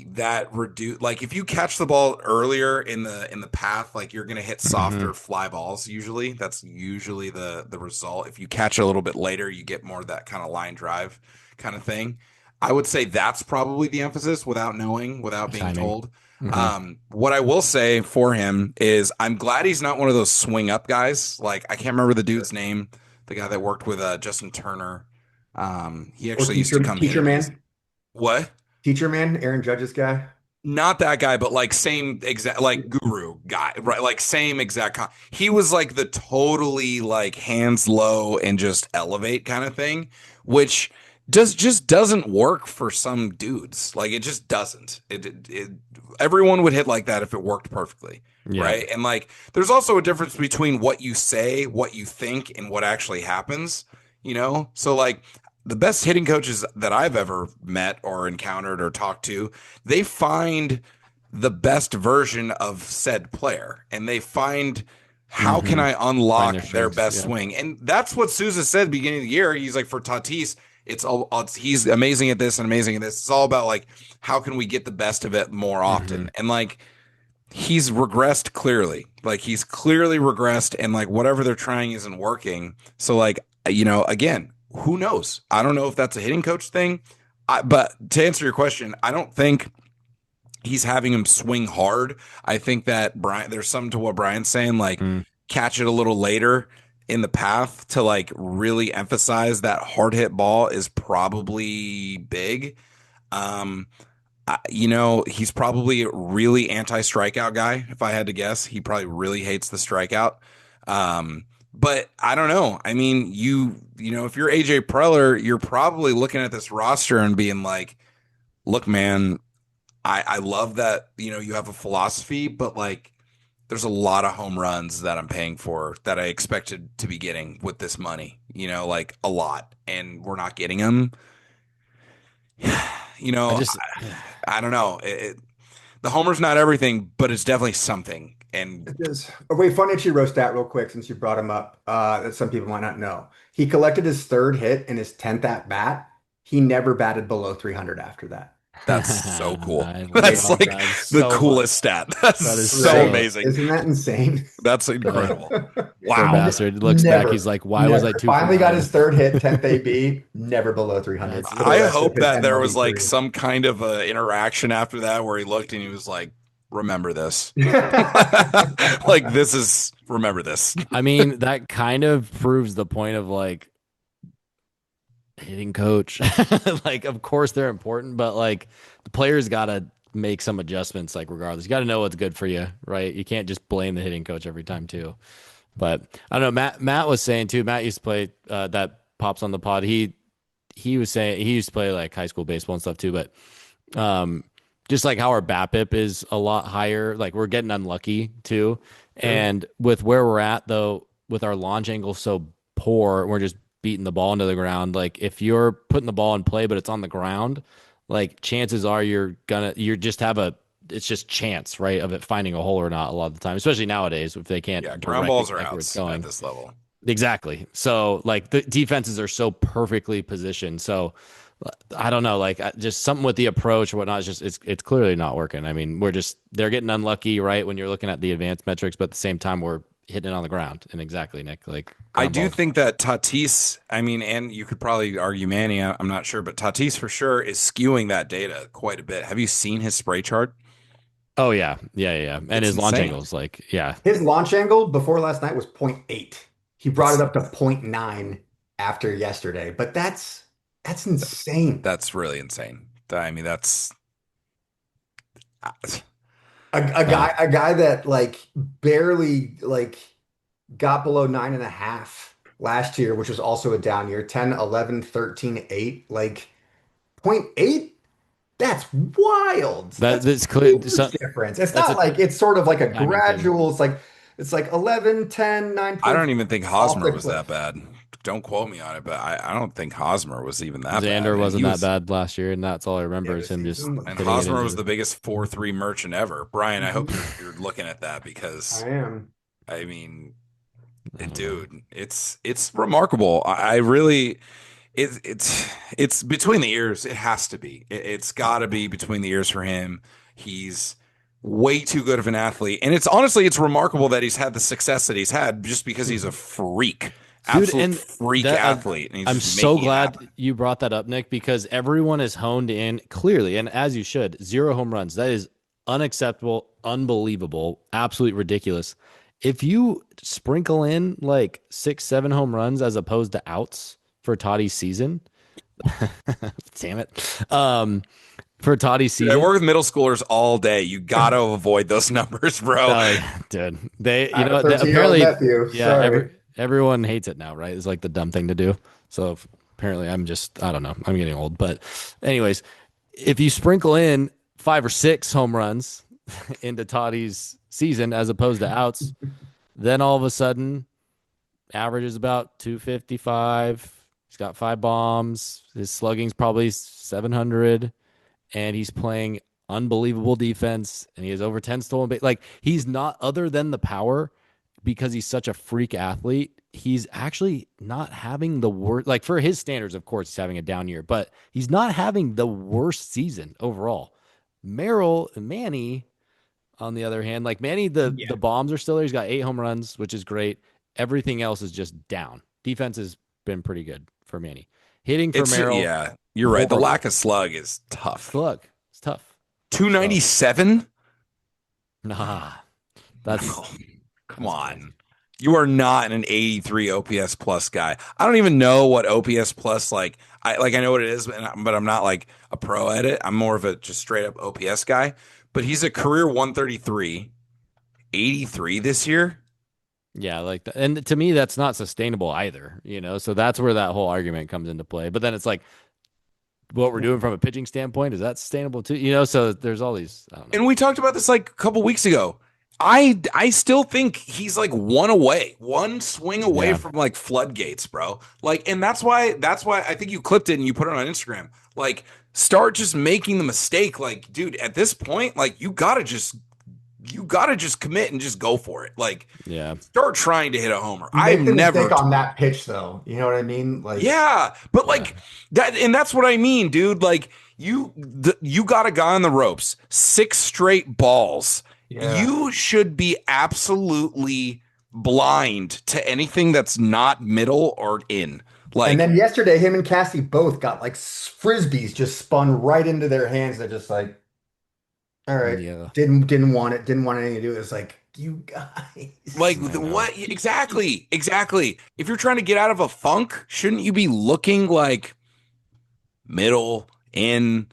C: that reduce like if you catch the ball earlier in the path, like you're gonna hit
A: Hmm.
C: softer fly balls usually. That's usually the result. If you catch it a little bit later, you get more of that kind of line drive kind of thing. I would say that's probably the emphasis without knowing, without being
A: Timing.
C: told.
A: Hmm.
C: What I will say for him is I'm glad he's not one of those swing up guys. Like I can't remember the dude's name, the guy that worked with Justin Turner. He
D: Or
C: actually used to come hit
D: teacher
C: him. He's
D: man,
C: what?
D: teacher man, Aaron Judge's guy.
C: Not that guy, but like same exact like guru guy, right? Like same exact he was like the totally like hands low and just elevate kind of thing, which just doesn't work for some dudes. Like it just doesn't. Everyone would hit like that if it worked perfectly,
A: Yeah.
C: right? And like there's also a difference between what you say, what you think, and what actually happens. So like the best hitting coaches that I've ever met or encountered or talked to, they find the best version of said player and they find how can
A: Hmm.
C: I
A: Find
C: unlock
A: their
C: their
A: strengths.
C: best
A: Yeah.
C: swing. And that's what Souza said beginning of the year. He's like, for Tatis, he's amazing at this and amazing at this. It's all about like how can we get the best of it more
A: Hmm.
C: often. And like he's regressed clearly. Like he's clearly regressed and like whatever they're trying isn't working. So like, again, who knows? I don't know if that's a hitting coach thing. But to answer your question, I don't think he's having him swing hard. I think that Bryan, there's something to what Brian's saying, like
A: Mm.
C: catch it a little later in the path to like really emphasize that hard hit ball is probably big. Um, he's probably a really anti-strikeout guy. If I had to guess, he probably really hates the strikeout. But I don't know. I mean, if you're AJ Preller, you're probably looking at this roster and being like, look, man, I love that, you have a philosophy, but like there's a lot of home runs that I'm paying for that I expected to be getting with this money, like a lot, and we're not getting them. You
A: I
C: know,
A: just,
C: I don't know. The homer's not everything, but it's definitely something. And
D: It is. Oh, wait, funny that you roast that real quick since you brought him up. That some people might not know. He collected his third hit in his 10th at bat. He never batted below 300 after that.
C: that's so cool.
A: I
C: That's
A: love
C: like
A: that
C: the
A: so
C: coolest
A: much.
C: stat. That's
A: That is
C: so
A: so,
D: Right?
C: amazing.
D: Isn't that insane?
C: That's incredible.
A: poor
C: Wow.
A: bastard looks back. He's
D: Never,
A: like, why was I
D: never.
A: two for
D: Finally got
A: nine?
D: his third hit, 10th AB, never below 300
A: That's
D: for the
C: I
D: rest of
C: hope
D: his
C: that there was
D: MLB
C: like
D: career.
C: some kind of interaction after that where he looked and he was like, remember this. Like, remember this.
A: I mean, that kind of proves the point of like hitting coach. Like, of course they're important, but like the players got to make some adjustments. Like, regardless, you got to know what's good for you, right? You can't just blame the hitting coach every time too. But I don't know. Matt was saying too. Matt used to play that pops on the pod. He was saying he used to play like high school baseball and stuff too. But um, just like how our BAPIP is a lot higher. Like we're getting unlucky too.
D: Sure.
A: And with where we're at though, with our launch angle so poor, we're just beating the ball into the ground. Like if you're putting the ball in play, but it's on the ground, like chances are you just have a it's just chance, right, of it finding a hole or not a lot of the time, especially nowadays if they can't
C: Yeah, ground
A: directly
C: balls are
A: check where it's
C: outs at
A: going.
C: this level.
A: Exactly. So like the defenses are so perfectly positioned. So I don't know, like just something with the approach or whatnot. It's clearly not working. I mean, they're getting unlucky, right? When you're looking at the advanced metrics, but at the same time, we're hitting it on the ground. And exactly, Nick, like
C: I
A: ground
C: do
A: balls.
C: think that Tatis, I mean, and you could probably argue Manny, I'm not sure, but Tatis for sure is skewing that data quite a bit. Have you seen his spray chart?
A: Oh yeah, yeah. And
C: It's
A: his launch
C: insane.
A: angles, like yeah,
D: His launch angle before last night was point 0.8. He brought it up to point 0.9 after yesterday, but that's insane.
C: That's really insane. I mean, that's
D: A
A: yeah.
D: guy that like barely like got below 9.5 last year, which was also a down year, 10, 11, 13, 8, like point 0.8. That's wild. That's
A: That's
D: a
A: clear.
D: huge difference. It's
A: That's
D: not
A: a
D: like it's sort of like a
A: timing thing.
D: gradual. It's like 11, 10,
C: I
D: 9 points
C: don't even think
D: off
C: Hosmer
D: the
C: was that
D: cliff.
C: bad. Don't quote me on it, but I don't think Hosmer was even that bad.
A: Xander
C: And
A: wasn't
C: he
A: that
C: was,
A: bad last year, and that's all I
D: Yeah,
A: remember is
D: this
A: him just
D: season.
C: and
A: hitting it
C: Hosmer
A: into
C: was the biggest 4-3 merchant ever. Brian, I hope
D: Mhm.
C: you're looking at that because
D: I am.
C: I mean,
A: I don't know.
C: dude, it's remarkable. I really it's between the ears. It has to be. It's got to be between the ears for him. He's way too good of an athlete, and it's remarkable that he's had the success that he's had just because he's a freak,
A: Dude,
C: absolute
A: and
C: freak
A: that
C: athlete, and he's
A: I'm
C: just
A: so
C: making it
A: glad
C: happen.
A: you brought that up, Nick, because everyone is honed in clearly, and as you should, 0 home runs. That is unacceptable, unbelievable, absolutely ridiculous. If you sprinkle in like 6, 7 home runs as opposed to outs for Toddy's season, damn it. For Toddy's
C: Dude, I
A: season,
C: work with middle schoolers all day. You got to avoid those numbers, bro.
A: dude, they,
D: I have a
A: apparently,
D: 13-year-old nephew.
A: yeah,
D: Sorry.
A: everyone hates it now, right? It's like the dumb thing to do. So apparently, I don't know, I'm getting old. But, anyways, if you sprinkle in 5 or 6 home runs into Toddy's season as opposed to outs, then all of a sudden, average is about 255. He's got 5 bombs. His slugging's probably 700, and he's playing unbelievable defense, and he has over 10 stolen base. Like, he's not, other than the power, because he's such a freak athlete, he's actually not having the worst, like, for his standards, of course, he's having a down year, but he's not having the worst season overall. Merrill and Manny, on the other hand, like Manny, the bombs are still there. He's got 8 home runs, which is great. Everything else is just down. Defense has been pretty good for Manny. Hitting for Merrill,
C: Yeah, you're right. The
A: horrible.
C: lack of slug is tough.
A: Slug, it's tough.
C: 297?
A: Nah, that's
C: No, come on. You are not an 83 OPS plus guy. I don't even know what OPS plus I know what it is, but I'm not like a pro at it. I'm more of a just straight up OPS guy. But he's a career 133, 83 this year.
A: yeah, like that. And to me, that's not sustainable either. So that's where that whole argument comes into play. But then it's like, what we're doing from a pitching standpoint, is that sustainable too? So there's all these. I don't know.
C: And we talked about this like a couple weeks ago. I still think he's like one swing away
A: Yeah.
C: from like floodgates, bro. Like, and that's why I think you clipped it and you put it on Instagram. Like, start just making the mistake. Like, dude, at this point, like you gotta just commit and just go for it. Like,
A: Yeah.
C: start trying to hit a homer.
D: You
C: I've
D: make the
C: never
D: mistake on that pitch, though. You know what I mean? Like,
C: Yeah, but like that, and that's what I mean, dude. Like you got a guy on the ropes, 6 straight balls.
D: yeah.
C: You should be absolutely blind to anything that's not middle or in. Like,
D: And then yesterday, him and Cassie both got like frisbees just spun right into their hands. They're just like, all right,
A: Yeah.
D: didn't want it, didn't want anything to do. It was like, you guys.
C: like
A: I know.
C: what? Exactly. If you're trying to get out of a funk, shouldn't you be looking like middle, in,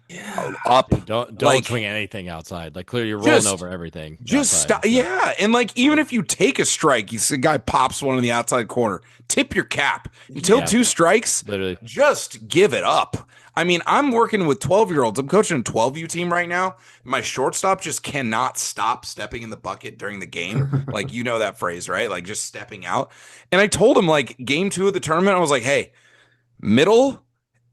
C: up?
A: Dude, don't
C: like,
A: swing anything outside. Like, clearly you're rolling over everything.
C: Just
A: outside,
C: stop.
A: so.
C: Yeah. And like, even if you take a strike, you see a guy pops one in the outside corner, tip your cap until
A: Yeah.
C: 2 strikes.
A: Literally.
C: Just give it up. I mean, I'm working with 12-year-olds. I'm coaching a 12U team right now. My shortstop just cannot stop stepping in the bucket during the game. Like, you know that phrase, right? Like, just stepping out. And I told him, like, game 2 of the tournament, I was like, hey, middle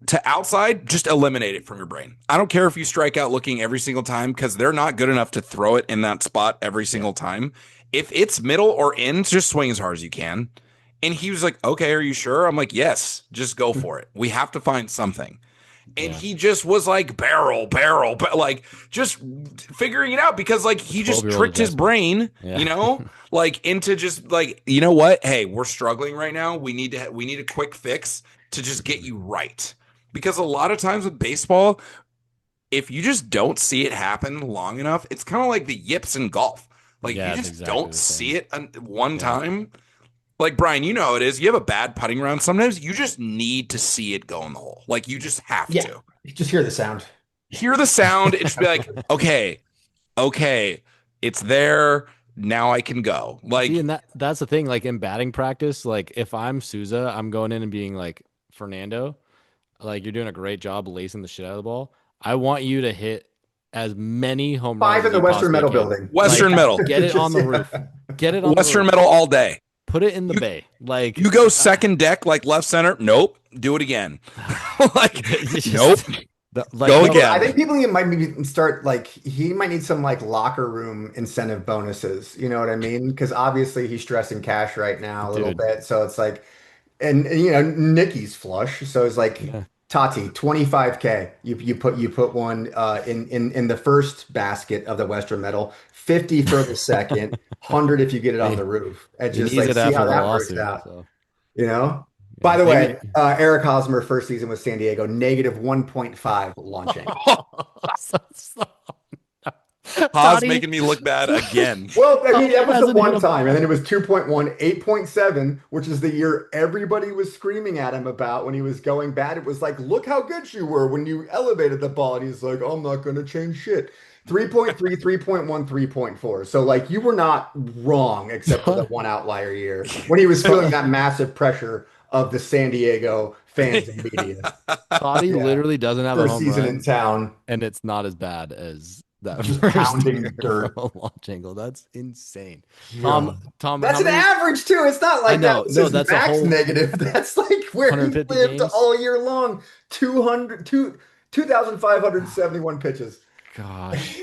C: to outside, just eliminate it from your brain. I don't care if you strike out looking every single time because they're not good enough to throw it in that spot every single time. If it's middle or in, just swing as hard as you can. And he was like, okay, are you sure? I'm like, yes, just go for it. We have to find something. And he just was like barrel, but like just figuring it out because like he just
A: 12-year-old
C: tricked his
A: adjustment.
C: brain,
A: Yeah.
C: like into just like, you know what? Hey, we're struggling right now. We need a quick fix to just get you right. Because a lot of times with baseball, if you just don't see it happen long enough, it's kind of like the yips in golf. Like,
A: Yeah,
C: you
A: it's
C: just
A: exactly
C: don't
A: the same.
C: see it one time. Like, Brian, you know how it is. You have a bad putting round. Sometimes you just need to see it go in the hole. Like, you just have
D: Yeah.
C: to.
D: Just hear the sound.
C: Hear the sound. It should be like, okay, it's there. Now I can go. Like,
A: See, and that's the thing. Like, in batting practice, like, if I'm Souza, I'm going in and being like, Fernando, like, you're doing a great job lacing the shit out of the ball. I want you to hit as many home runs
D: 5 in
A: as
D: the
A: you
D: Western
A: possibly
D: Metal
A: can.
D: Building.
E: Western Metal.
A: Get it on the roof. Get it on
E: Western
A: the roof.
E: Metal all day.
A: Put it in the bay. Like
E: You go second deck like left center. Nope. Do it again. Like nope. Go again.
D: I think people might maybe start like he might need some like locker room incentive bonuses. You know what I mean? Because obviously he's stressing cash right now a little bit. So it's like, and Nikki's flush. So it's like Tati, 25K. You put one in the first basket of the Western Medal, 50 for the second, 100 if you get it on the roof. And just like see how that works out. So. By the way, Eric Hosmer first season with San Diego, negative 1.5 launch angle.
E: Haas making me look bad again.
D: Well, I mean, that was the one time, and then it was 2.1, 8.7, which is the year everybody was screaming at him about when he was going bad. It was like, look how good you were when you elevated the ball, and he's like, I'm not going to change shit. 3.3, 3.1, 3.4. So, like, you were not wrong, except for the one outlier year when he was feeling that massive pressure of the San Diego fans and media.
A: Toddy literally doesn't have a home
D: season
A: run
D: in town,
A: and it's not as bad as that.
D: Just pounding dirt.
A: Launch angle. That's insane.
D: Tom, that's an average too. It's not like that. No, that's max a whole negative. That's like where he lived games? All year long. 2,571 pitches.
A: Gosh.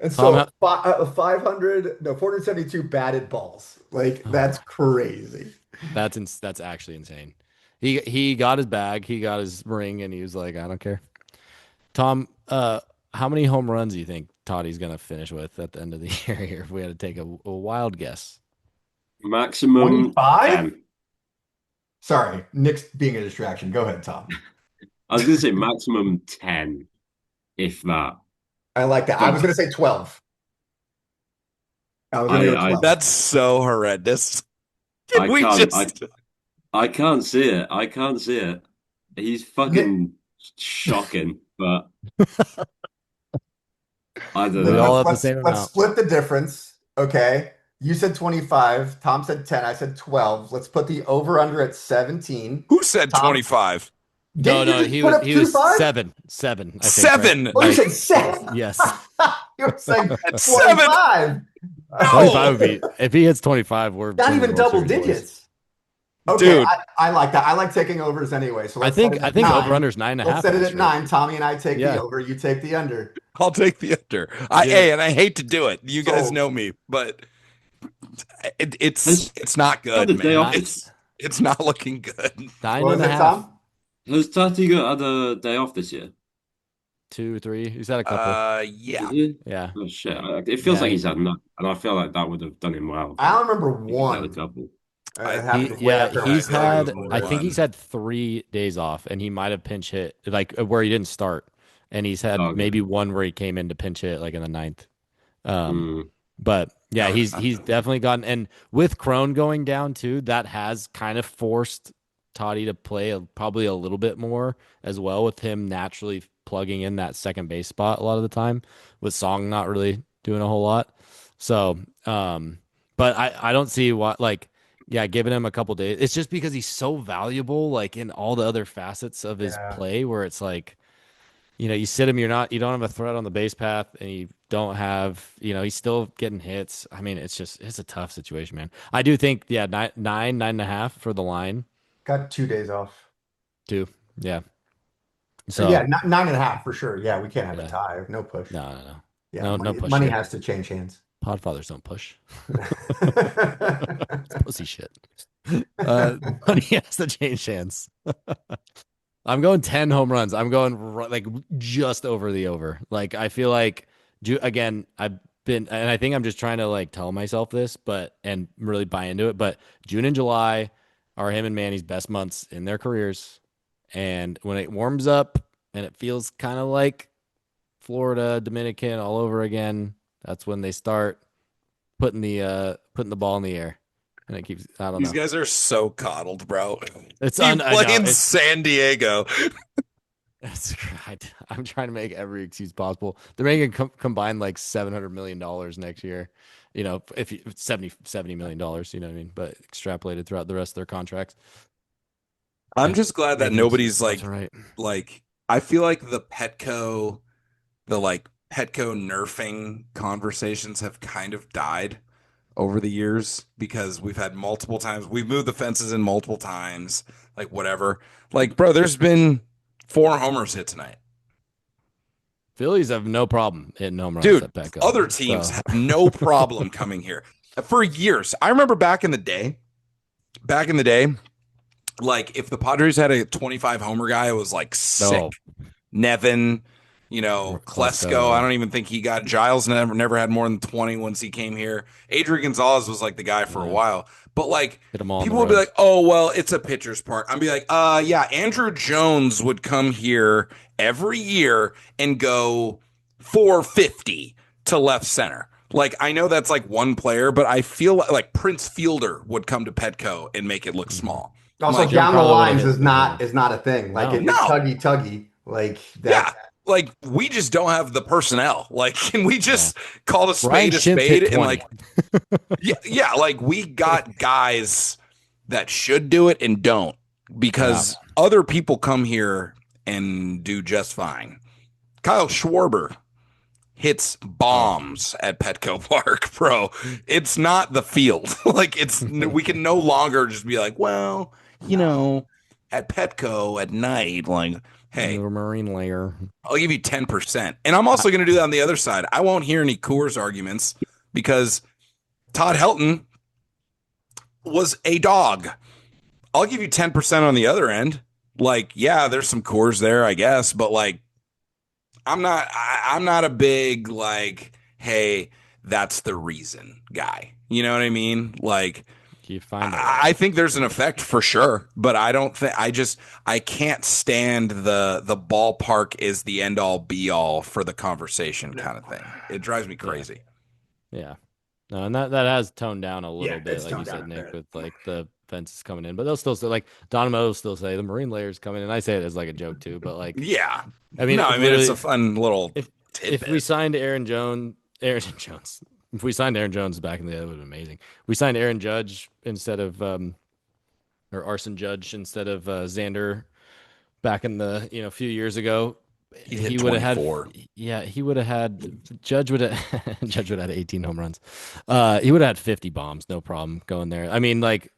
D: And so 472 batted balls. Like that's crazy.
A: That's actually insane. He got his bag, he got his ring, and he was like, I don't care. Tom, how many home runs do you think Toddy's gonna finish with at the end of the year here? If we had to take a wild guess,
B: maximum
D: 25. Sorry, Nick's being a distraction. Go ahead, Tom.
B: I was gonna say maximum 10, if that.
D: I like that. I was gonna say 12.
E: That's so horrendous.
B: I can't see it. I can't see it. He's fucking shocking, but I don't know.
D: Let's split the difference. Okay. You said 25. Tom said 10. I said 12. Let's put the over-under at 17.
E: Who said 25?
A: No, he was 7. 7. I think,
E: 7.
A: Right?
D: Oh, you said 7.
A: Yes.
D: You were saying 25.
A: No. 25 would be, if he hits 25, we're
D: not even double digits. Okay, dude. I like that. I like taking overs anyway. So
A: I think over under is 9.5.
D: Let's set it at 9. Tommy and I take the over. You take the under.
E: I'll take the under. And I hate to do it. You guys know me, but it's not good, man. It's not looking good.
A: 9.5.
B: Has Tati got other day off this year?
A: 2, 3. He's had a couple.
B: Yeah. Oh shit! It feels like he's had none, and I feel like that would have done him well.
D: I don't remember one.
B: He's had a couple.
A: He's had. I think he's had 3 days off, and he might have pinch hit like where he didn't start, and he's had maybe one where he came in to pinch hit like in the 9th. But yeah, he's definitely gotten, and with Crone going down too, that has kind of forced Toddy to play probably a little bit more as well, with him naturally plugging in that second base spot a lot of the time, with Song not really doing a whole lot. So, but I don't see what, like, giving him a couple days. It's just because he's so valuable, like in all the other facets of his play, where it's like, you sit him, you don't have a threat on the base path, and you don't have, he's still getting hits. I mean, it's a tough situation, man. I do think, 9.5 for the line.
D: Got 2 days off.
A: 2, yeah.
D: So 9.5 for sure. Yeah, we can't have a tie. No push.
A: No.
D: Yeah,
A: no push.
D: Money has to change hands.
A: Podfathers don't push. It's pussy shit. Money has to change hands. I'm going 10 home runs. I'm going like just over the over. Like, I feel like, again, and I think I'm just trying to like tell myself this, and really buy into it. But June and July are him and Manny's best months in their careers. And when it warms up and it feels kind of like Florida, Dominican all over again, that's when they start putting the ball in the air. And it keeps, I don't know.
E: These guys are so coddled, bro.
A: It's
E: playing San Diego.
A: I'm trying to make every excuse possible. They're making combined like $700 million next year. If $70 million, you know what I mean? But extrapolated throughout the rest of their contracts.
E: I'm just glad that nobody's like
C: I feel like the Petco nerfing conversations have kind of died over the years because we've had multiple times. We've moved the fences in multiple times, like whatever. Like, bro, there's been 4 homers hit tonight.
A: Phillies have no problem hitting home runs
C: Dude,
A: at Petco.
C: other teams have no problem coming here. For years, I remember back in the day, like if the Padres had a 25 homer guy, it was like sick.
A: Oh.
C: Nevin,
A: Klesko.
C: Klesko. I don't even think he got Giles. Never had more than 20 once he came here. Adrian Gonzalez was like the guy for a while, but like
A: Hit 'em all on
C: people
A: the
C: would be
A: road.
C: like, "Oh well, it's a pitcher's park." I'd be like, yeah." Andrew Jones would come here every year and go 450 to left center. Like I know that's like one player, but I feel like Prince Fielder would come to Petco and make it look small.
D: Also,
C: Like,
D: down the
A: probably
D: lines
A: would've hit
D: is not a thing. Like
A: No.
D: it's tuggy. Like that.
C: Yeah, like we just don't have the personnel. Like, can we just call a
A: Brian
C: spade a
A: Schimpf
C: spade?
A: hit
C: And
A: 20.
C: like, yeah, like we got guys that should do it and don't because other people come here and do just fine. Kyle Schwarber hits bombs at Petco Park, bro. It's not the field. Like we can no longer just be like, well, at Petco at night, like, hey,
A: Little marine layer.
C: I'll give you 10%. And I'm also going to do that on the other side. I won't hear any Coors arguments because Todd Helton was a dog. I'll give you 10% on the other end. Like, yeah, there's some Coors there, I guess, but like I'm not a big like, hey, that's the reason guy. You know what I mean? Like
A: You find
C: I think there's an effect for sure, but I don't think I can't stand the ballpark is the end all be all for the conversation kind of thing. It drives me crazy.
A: Yeah. No, and that has toned down a little bit,
D: it's
A: like you
D: toned down
A: said,
D: a
A: Nick,
D: bit.
A: with like the fences coming in. But they'll still say, like Donovan will still say the marine layer's coming in. I say it as like a joke too, but like
C: Yeah.
A: I mean,
C: it's a fun little
A: if
C: tidbit.
A: we signed Aaron Jones, if we signed Aaron Jones back in the day, that would have been amazing. We signed Aaron Judge instead of or Arson Judge instead of Xander back in the few years ago.
C: He
A: would have had
C: 24.
A: he would have had Judge would have had 18 home runs. He would have had 50 bombs, no problem going there. I mean, like,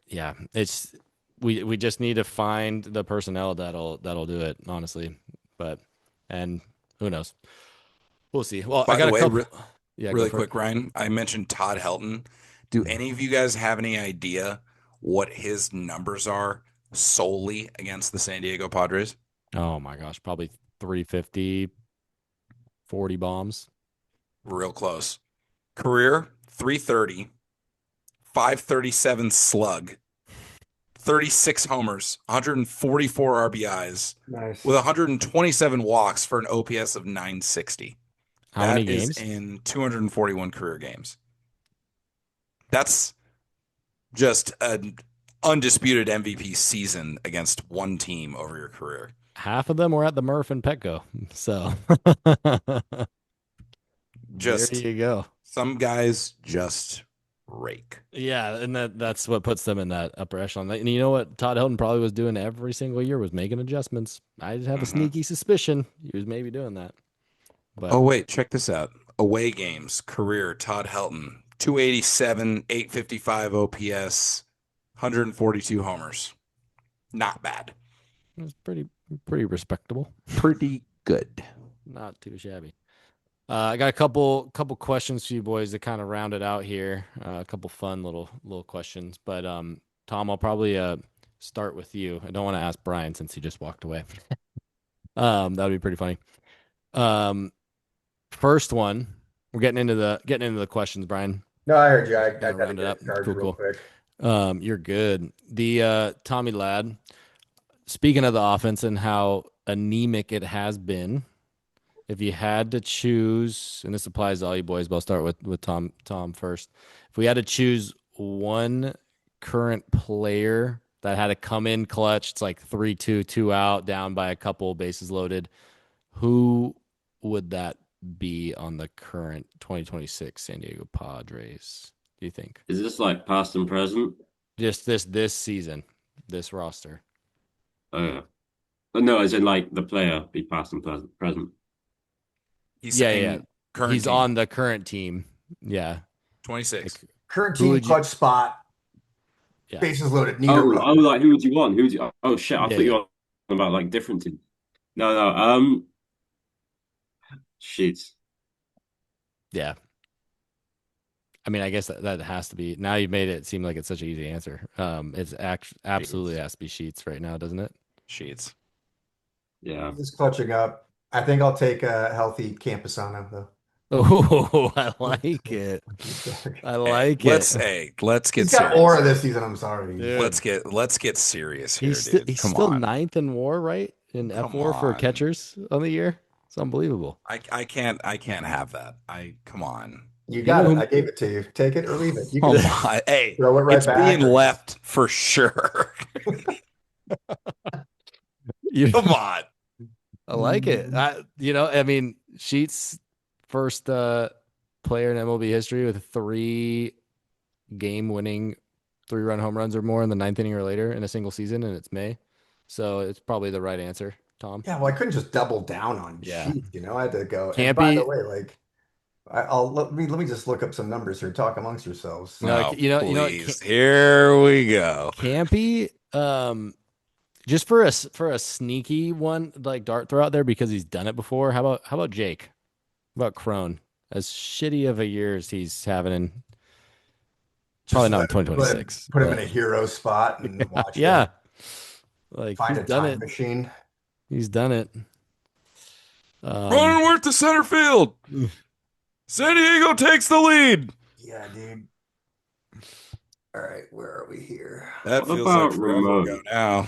A: yeah, it's we just need to find the personnel that'll do it, honestly. But and who knows? We'll see. Well,
C: By
A: I got
C: the way,
A: a couple. Yeah,
C: really
A: go for it.
C: quick, Ryan, I mentioned Todd Helton. Do any of you guys have any idea what his numbers are solely against the San Diego Padres?
A: Oh my gosh, probably 350, 40 bombs.
C: Real close. Career 330, 537 slug, 36 homers, 144 RBIs,
D: Nice.
C: with 127 walks for an OPS of 960.
A: How many games?
C: That is in 241 career games. That's just an undisputed MVP season against one team over your career.
A: Half of them were at the Murph and Petco. So
C: Just
A: there you go.
C: some guys just rake.
A: Yeah, and that's what puts them in that upper echelon. And you know what Todd Helton probably was doing every single year was making adjustments. I just have a sneaky suspicion he was maybe doing that. But
C: Oh, wait, check this out. Away games, career, Todd Helton, 287, 855 OPS, 142 homers. Not bad.
A: it was pretty respectable.
C: Pretty good.
A: Not too shabby. I got a couple questions for you boys to kind of round it out here. A couple fun little questions. But Tom, I'll probably start with you. I don't want to ask Brian since he just walked away. That would be pretty funny. First one, we're getting into the questions, Brian.
D: No, I heard you. I
A: Gonna
D: got
A: round
D: to
A: it up.
D: get charged
A: Cool,
D: real
A: cool.
D: quick.
A: You're good. The Tommy Ladd. Speaking of the offense and how anemic it has been, if you had to choose, and this applies to all you boys, but I'll start with Tom first. If we had to choose one current player that had to come in clutch, it's like 3-2, 2 out, down by a couple, bases loaded, who would that be on the current 2026 San Diego Padres, do you think?
B: Is this like past and present?
A: Just this season, this roster.
B: Oh, yeah. No, as in like the player be past and present.
E: He's
A: Yeah, yeah.
E: saying current
A: He's
E: team.
A: on the current team. Yeah.
E: 26.
A: Like,
D: Current
A: who
D: team
A: would you?
D: clutch spot,
A: Yeah.
D: bases loaded, need a run.
B: Like who would you want? Who would you? Oh shit! I
A: Yeah,
B: thought you
A: yeah.
B: were on about like different teams. No, no. Shit.
A: Yeah. I mean, I guess that has to be. Now you've made it seem like it's such an easy answer. Absolutely
E: Sheets.
A: has to be Sheets right now, doesn't it?
E: Sheets.
B: Yeah.
D: He's clutching up. I think I'll take a healthy Camposano though.
A: Oh, I like it. I like it.
E: Let's get
D: He's got
E: serious.
D: aura this season. I'm sorry.
A: Dude.
E: Let's get serious here,
A: He's
E: dude.
A: he's
E: Come
A: still
E: on.
A: ninth in WAR, right? In
E: Come
A: F WAR for
E: on.
A: catchers on the year. It's unbelievable.
E: I can't have that. Come on.
D: You
A: You
D: got
A: know
D: it.
A: who-
D: I gave it to you. Take it or leave it. You
E: Come
D: can
E: on. Hey,
D: throw it right
E: it's
D: back.
E: being left for sure.
A: You-
E: Come on.
A: I like it. I mean, Sheets first player in MLB history with 3 game-winning 3-run home runs or more in the 9th inning or later in a single season, and it's May, so it's probably the right answer, Tom.
D: Yeah, well, I couldn't just double down on
A: Yeah.
D: Sheets, you know. I had to go.
A: Can't
D: and by
A: be-
D: the way, like, I'll let me just look up some numbers here. Talk amongst yourselves.
A: No,
E: Oh,
A: you know,
E: please. Here we go.
A: Campy, just for a sneaky one like dart throw out there because he's done it before. How about Jake? How about Crone? As shitty of a year as he's having in probably not in 2026.
D: Put him in a hero spot and watch
A: Yeah.
D: him
A: Like
D: find
A: he's
D: a
A: done
D: time
A: it.
D: machine.
A: He's done it.
E: Cronenworth to center field. San Diego takes the lead.
D: Yeah, dude. All right, where are we here?
E: That
B: What
E: feels
B: about
E: like forever
B: Ramon?
E: ago now.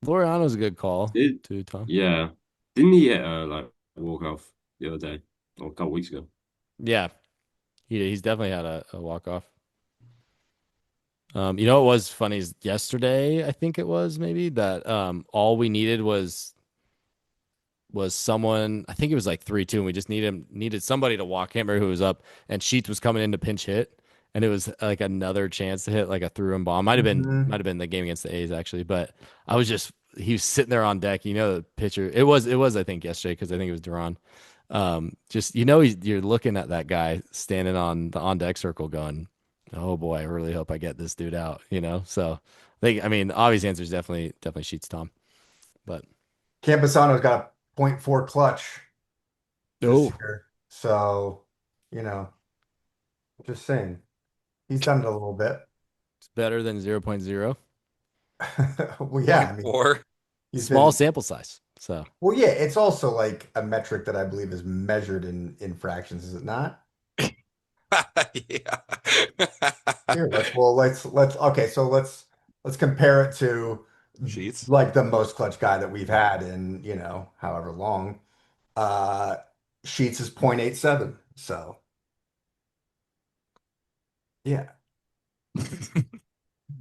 A: Laureano's a good call
B: Did
A: too, Tom.
B: Yeah. Didn't he hit like walk off the other day or a couple weeks ago?
A: Yeah. He's definitely had a walk off. You know what was funny is yesterday, I think it was maybe that all we needed was someone, I think it was like 3-2, and we just needed somebody to walk Hammer who was up, and Sheets was coming in to pinch hit, and it was like another chance to hit like a through and bomb. Might have been the game against the A's actually, but he was sitting there on deck. You know, the pitcher. It was I think yesterday because I think it was Duran. Just you're looking at that guy standing on the on deck circle, going, "Oh boy, I really hope I get this dude out." You know, so I mean, the obvious answer is definitely Sheets, Tom, but
D: Camposano's got a .4 clutch this
A: oh,
D: year. So, you know, just saying. He's done it a little bit.
A: it's better than 0.0.
D: Well, yeah, I mean,
E: Or
D: he's
A: Small
D: been,
A: sample size, so
D: well, yeah, it's also like a metric that I believe is measured in fractions, is it not?
E: yeah.
D: Here, let's compare it to
E: Sheets.
D: like the most clutch guy that we've had in, you know, however long. Sheets is 0.87. So yeah.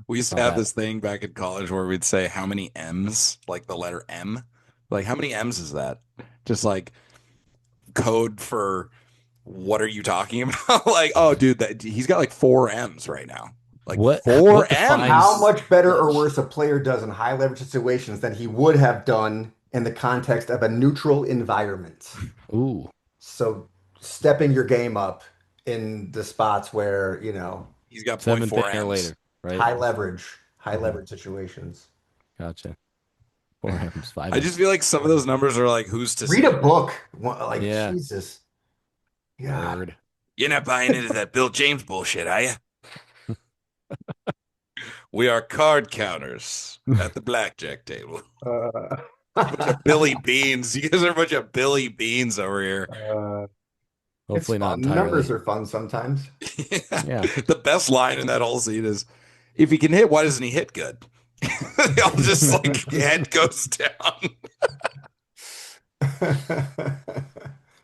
E: We used to
A: Not
E: have
A: bad.
E: this thing back in college where we'd say how many M's, like the letter M. Like how many M's is that? Just like code for what are you talking about? Like, oh dude, he's got like 4 M's right now. Like
A: What-
E: 4
A: what
E: M's.
A: defines-
D: How much better or
A: clutch.
D: worse a player does in high leverage situations than he would have done in the context of a neutral environment.
A: ooh,
D: So stepping your game up in the spots where, you know,
E: He's got
A: 7th
E: 0.4
A: inning or
E: M's.
A: later, right?
D: high leverage situations.
A: Gotcha. 4 M's, 5
E: I just feel like some of those numbers are like, who's to
D: Read
E: say?
D: a book. Like,
A: Yeah.
D: Jesus. Yeah.
A: Word.
E: You're not buying into that Bill James bullshit, are you? We are card counters at the blackjack table. Bunch of Billy Beans. You guys are a bunch of Billy Beans over here.
A: Hopefully
D: It's
A: not
D: fun.
A: entirely.
D: Numbers are fun sometimes.
A: Yeah.
E: The best line in that whole scene is, if he can hit, why doesn't he hit good? They all just like head goes down.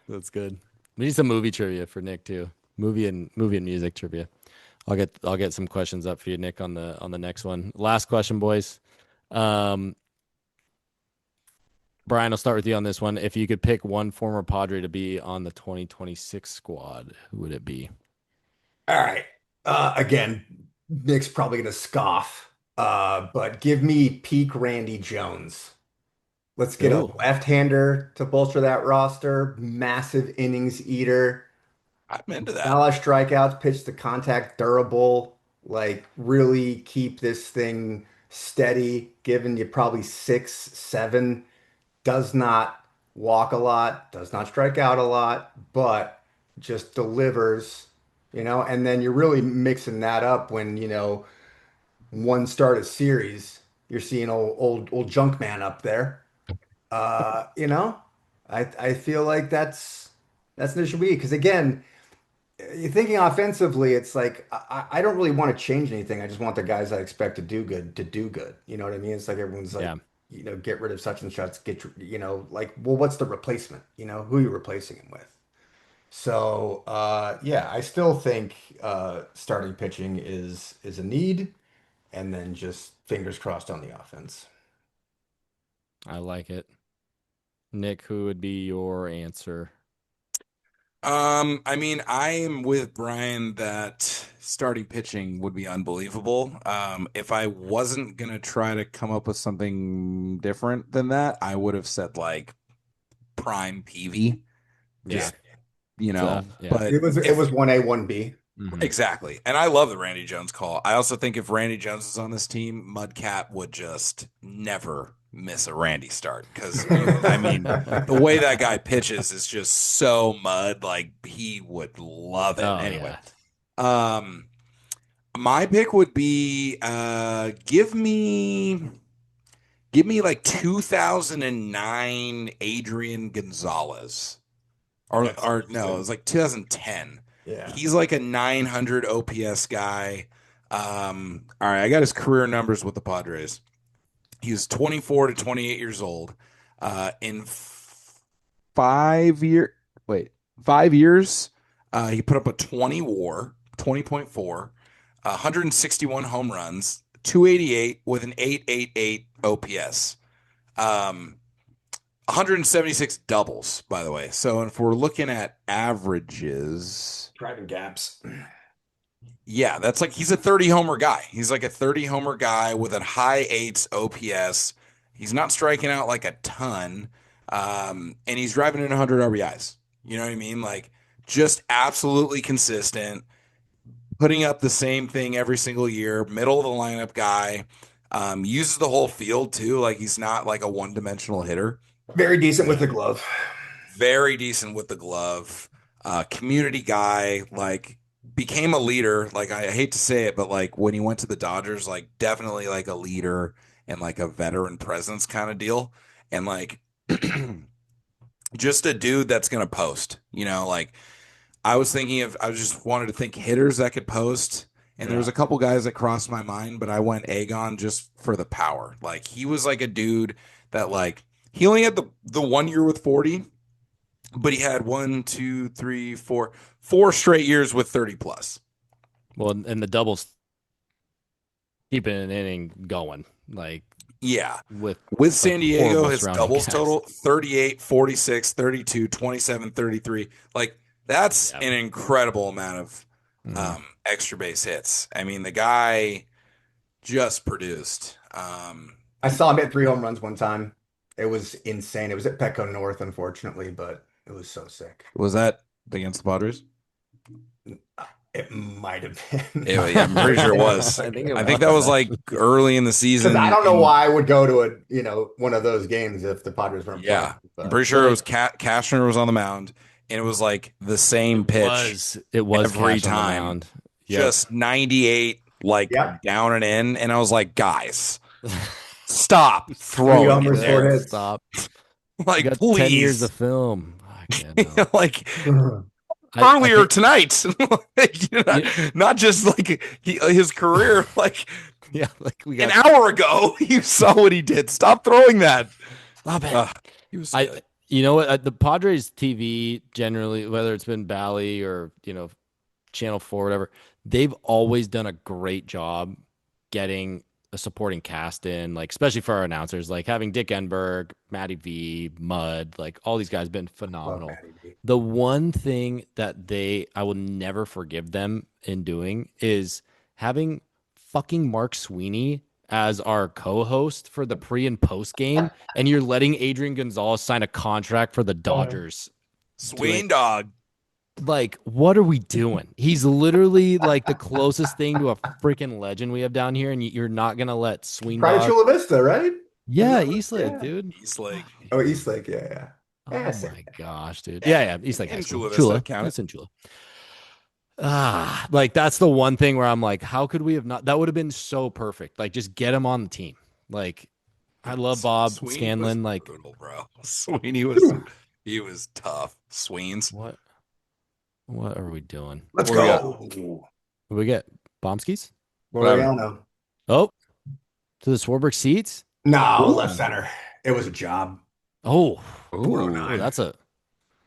A: That's good. We need some movie trivia for Nick too. Movie and music trivia. I'll get some questions up for you, Nick, on the next one. Last question, boys. Brian, I'll start with you on this one. If you could pick one former Padre to be on the 2026 squad, who would it be?
D: All right. Again, Nick's probably going to scoff, but give me peak Randy Jones. Let's get a
A: Ooh.
D: left-hander to bolster that roster. Massive innings eater.
E: I'm into that.
D: Not a lot of strikeouts, pitch to contact, durable. Like really keep this thing steady, giving you probably 6, 7. Does not walk a lot, does not strike out a lot, but just delivers, and then you're really mixing that up when, one start a series, you're seeing old junk man up there. Uh, you know, I feel like that's an issue because again, you're thinking offensively, it's like I don't really want to change anything. I just want the guys I expect to do good. You know what I mean? It's like everyone's like,
A: Yeah.
D: get rid of such and such, like, well, what's the replacement? Who are you replacing him with? So yeah, I still think starting pitching is a need, and then just fingers crossed on the offense.
A: I like it. Nick, who would be your answer?
E: I mean, I'm with Bryan that starting pitching would be unbelievable. If I wasn't gonna try to come up with something different than that, I would have said like prime PV.
A: Yeah.
E: Just,
A: Yeah.
E: but
D: It was 1A, 1B.
A: Mhm.
E: exactly. And I love the Randy Jones call. I also think if Randy Jones is on this team, Mudcat would just never miss a Randy start because I mean the way that guy pitches is just so mud. Like he would love it.
A: Oh,
E: Anyway,
A: yeah.
E: um, my pick would be give me like 2009 Adrian Gonzalez. Or no, it was like 2010.
D: Yeah.
E: He's like a 900 OPS guy. All right, I got his career numbers with the Padres. He was 24 to 28 years old. In 5 year, wait, 5 years, he put up a 20.4, 161 home runs, 288 with an 888 OPS. 176 doubles, by the way. So if we're looking at averages,
D: Driving gaps.
E: yeah, that's like he's a 30 homer guy. He's like a 30 homer guy with a high eights OPS. He's not striking out like a ton. And he's driving in 100 RBIs. You know what I mean? Like just absolutely consistent, putting up the same thing every single year, middle of the lineup guy. Uses the whole field too. Like he's not like a one-dimensional hitter.
D: Very decent with
A: Yeah.
D: the glove.
E: Very decent with the glove. Community guy, like became a leader. Like I hate to say it, but like when he went to the Dodgers, like definitely like a leader and like a veteran presence kind of deal. And like just a dude that's gonna post, like I was just wanted to think hitters that could post. And there was a couple guys that crossed my mind, but I went Aegon just for the power. Like he was like a dude that like he only had the 1 year with 40, but he had 4 straight years with 30 plus.
A: Well, and the doubles keeping an inning going, like
E: Yeah.
A: with
E: With San Diego,
A: horrible
E: his
A: surrounding
E: doubles
A: cast.
E: total 38, 46, 32, 27, 33. Like that's
A: Yeah.
E: an incredible amount of
A: Mhm.
E: extra base hits. I mean, the guy just produced.
D: I saw him hit 3 home runs one time. It was insane. It was at Petco North, unfortunately, but it was so sick.
E: Was that against the Padres?
D: It might have been.
E: Yeah, I'm pretty sure it was.
A: I think it
E: I think that was like early in the season.
D: Because I don't know why I would go to one of those games if the Padres weren't
E: Yeah,
D: playing.
E: I'm
D: But
E: pretty sure it was Cashner was on the mound, and it was like the same pitch
A: It was
E: every
A: Cash on the
E: time.
A: mound. Yep.
E: Just 98, like
D: Yep.
E: down and in, and I was like, guys, stop
D: 3
E: throwing it
D: homers, 4
E: there.
D: hits.
A: Stop.
E: Like,
A: You got
E: please.
A: 10 years of film. I can't know.
E: Like
A: I
E: earlier
A: think-
E: tonight, not just like his career. Like
A: yeah, like we
E: an
A: got
E: hour ago, you saw what he did. Stop throwing that.
A: Stop it.
E: He was.
A: You know what? The Padres TV generally, whether it's been Bally or Channel 4, whatever, they've always done a great job getting a supporting cast in, like especially for our announcers, like having Dick Enberg, Matty V, Mud, like all these guys been phenomenal.
D: Matty V.
A: The one thing that I will never forgive them in doing is having fucking Mark Sweeney as our co-host for the pre and post game, and you're letting Adrian Gonzalez sign a contract for the Dodgers.
E: Swing dog.
A: Like, what are we doing? He's literally like the closest thing to a freaking legend we have down here, and you're not gonna let Swing
D: Pride of
A: Dog.
D: Chula Vista, right?
A: Yeah,
D: Is that-
A: Eastlake,
D: yeah.
A: dude.
E: Eastlake.
D: Oh, Eastlake, yeah.
A: Oh
D: Yeah,
A: my gosh, dude. Yeah, Eastlake High
E: In
A: School.
E: Chula Vista,
A: Chula.
E: count it.
A: That's in Chula. Like that's the one thing where I'm like, how could we have not? That would have been so perfect. Like, just get him on the team. Like, I love Bob
E: Sweeney
A: Scanlon.
E: was
A: Like,
E: brutal, bro. Sweeney was tough. Sweens.
A: what are we doing?
D: Let's
E: What do we
D: go.
A: What we get? Bombskis?
D: Loriano.
A: Oh, to the Swarbrick seats?
D: No,
A: Ooh.
D: left center. It was a job.
A: Oh,
E: Ooh.
A: that's a.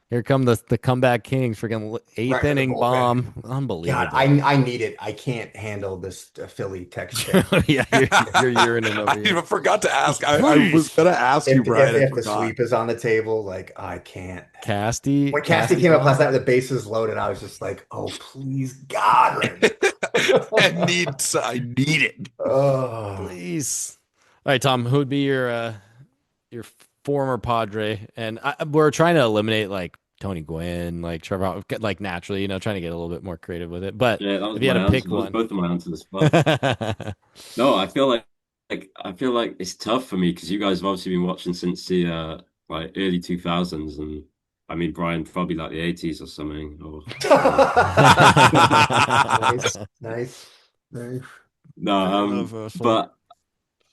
A: Here come the comeback kings. Freaking eighth
D: Right in the
A: inning
D: bullpen.
A: bomb. Unbelievable.
D: God, I need it. I can't handle this Philly texture.
A: Yeah, you're urinating over
E: I
A: here.
E: forgot to ask. I was gonna ask you, Brian.
D: If the sweep is on the table, like I can't.
A: Casty.
D: When Casty came up last night with the bases loaded, I was just like, "Oh, please, God!" Right
E: I need it.
D: oh,
A: Please. All right, Tom. Who would be your former Padre? And we're trying to eliminate like Tony Gwynn, like Trevor, like naturally, trying to get a little bit more creative with it. But
B: Yeah, that was
A: if you had
B: my
A: to pick
B: answer. That was
A: one,
B: both of my answers. But no, I feel like it's tough for me because you guys have obviously been watching since the like early 2000s, and I mean Brian probably like the 80s or something. Or
D: nice.
B: no, but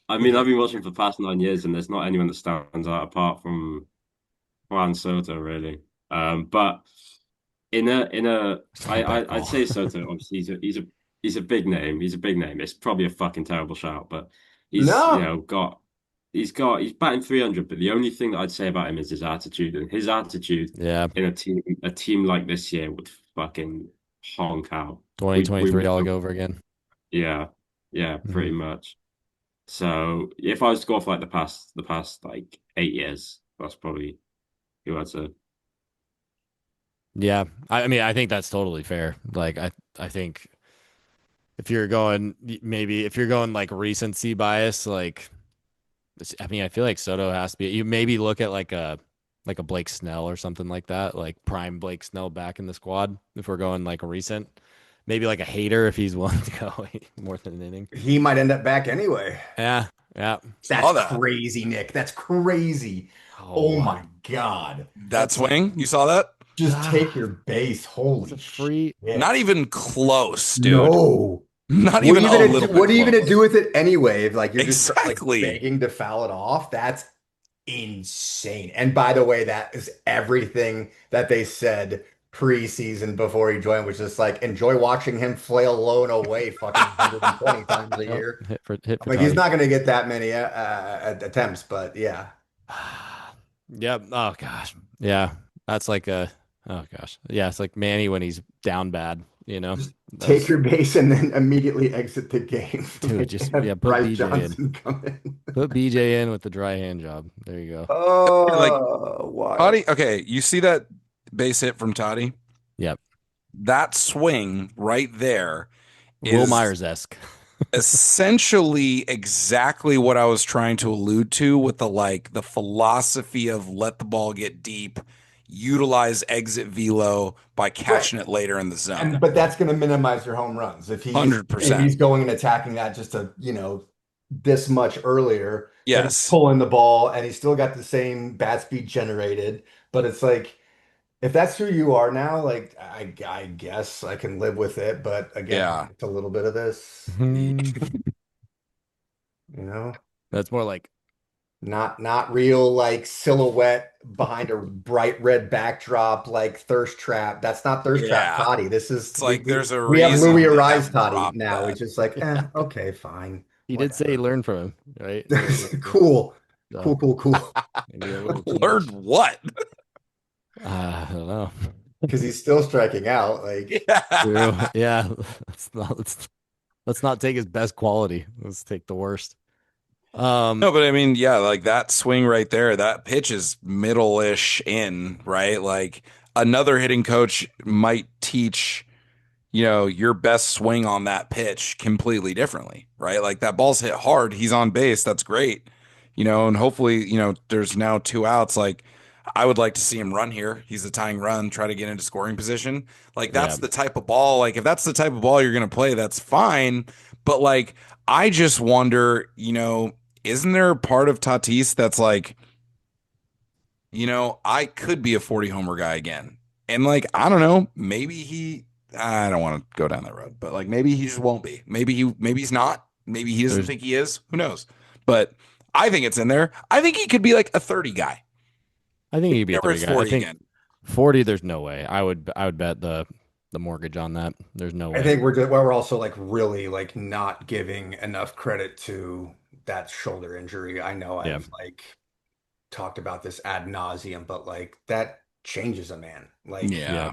B: I mean I've been watching for the past 9 years, and there's not anyone that stands out apart from Juan Soto, really. But I'd say Soto. Obviously, he's a big name. He's a big name. It's probably a fucking terrible shout, but he's
D: No.
B: he's batting 300. But the only thing that I'd say about him is his attitude, and his attitude
A: yeah,
B: in a team like this year would fucking honk out.
A: 2023 all over again.
B: Yeah, pretty much. So if I was to go off like the past like 8 years, that's probably who I'd say.
A: Yeah, I mean, I think that's totally fair. Like, I think if you're going like recency bias, like, I mean, I feel like Soto has to be. You maybe look at like a Blake Snell or something like that, like prime Blake Snell back in the squad. If we're going like a recent, maybe like a hater if he's willing to go more than an inning.
D: He might end up back anyway.
A: Yeah.
D: That's crazy, Nick. That's crazy. Oh my God.
E: That swing, you saw that?
D: Just take your base. Holy
A: It's a free.
D: shit.
E: Not even close, dude.
D: No.
E: Not even a little bit.
D: What are you
E: close.
D: gonna do with it anyway? If like you're
E: Exactly.
D: just like begging to foul it off, that's insane. And by the way, that is everything that they said preseason before he joined, which is like enjoy watching him flail low and away fucking 120 times a year.
A: Hit for
D: Like he's not gonna get that many attempts, but yeah.
A: Yep. Oh gosh. Yeah. That's like oh gosh. Yeah. It's like Manny when he's down bad.
D: Take your base and then immediately exit the game.
A: Dude, just
D: Have
A: put
D: Bryce
A: BJ
D: Johnson
A: in.
D: come in.
A: Put BJ in with the dry hand job. There you go.
D: Oh, wow.
E: Toddy, okay, you see that base hit from Toddy?
A: Yep.
E: That swing right there
A: Will
E: is
A: Myers-esque.
E: essentially exactly what I was trying to allude to with the philosophy of let the ball get deep, utilize exit velo by catching it later in the zone.
D: But that's going to minimize your home runs if he's
E: 100%.
D: Going and attacking that just this much earlier.
E: Yes.
D: He's pulling the ball and he's still got the same bat speed generated. But it's like if that's who you are now, like I guess I can live with it. But again, it's a little bit of this,
A: That's more like
D: not real like silhouette behind a bright red backdrop like thirst trap. That's not thirst trap Toddy. This is
E: it's like there's a
D: we have
E: reason
D: Louis
E: they
D: Arise
E: haven't
D: Toddy
E: dropped
D: now.
E: that.
D: It's just like okay, fine.
A: he did say he learned from him, right?
D: Cool.
A: So,
D: Cool.
A: maybe a little too
E: Learned
A: much.
E: what?
A: I don't know.
D: Because he's still striking out. Like
A: True. Yeah. Let's not take his best quality. Let's take the worst.
E: No, but I mean, yeah, like that swing right there, that pitch is middle-ish in, right? Like another hitting coach might teach, your best swing on that pitch completely differently, right? Like that ball's hit hard, he's on base, that's great. And hopefully, there's now 2 outs. Like I would like to see him run here. He's a tying run, try to get into scoring position. Like that's
A: Yeah.
E: the type of ball, like if that's the type of ball you're going to play, that's fine. But like I just wonder, isn't there a part of Tatis that's like, I could be a 40 homer guy again. And like, I don't know, I don't want to go down that road, but like maybe he just won't be. Maybe he's not. Maybe he doesn't think he is. Who knows? But I think it's in there. I think he could be like a 30 guy.
A: I think he'd be a
E: Never
A: 30
E: hits
A: guy.
E: 40
A: I think
E: again.
A: 40, there's no way. I would bet the mortgage on that. There's no way.
D: I think we're also like really like not giving enough credit to that shoulder injury. I know
A: Yeah.
D: I've like talked about this ad nauseum, but like that changes a man. Like
E: Yeah.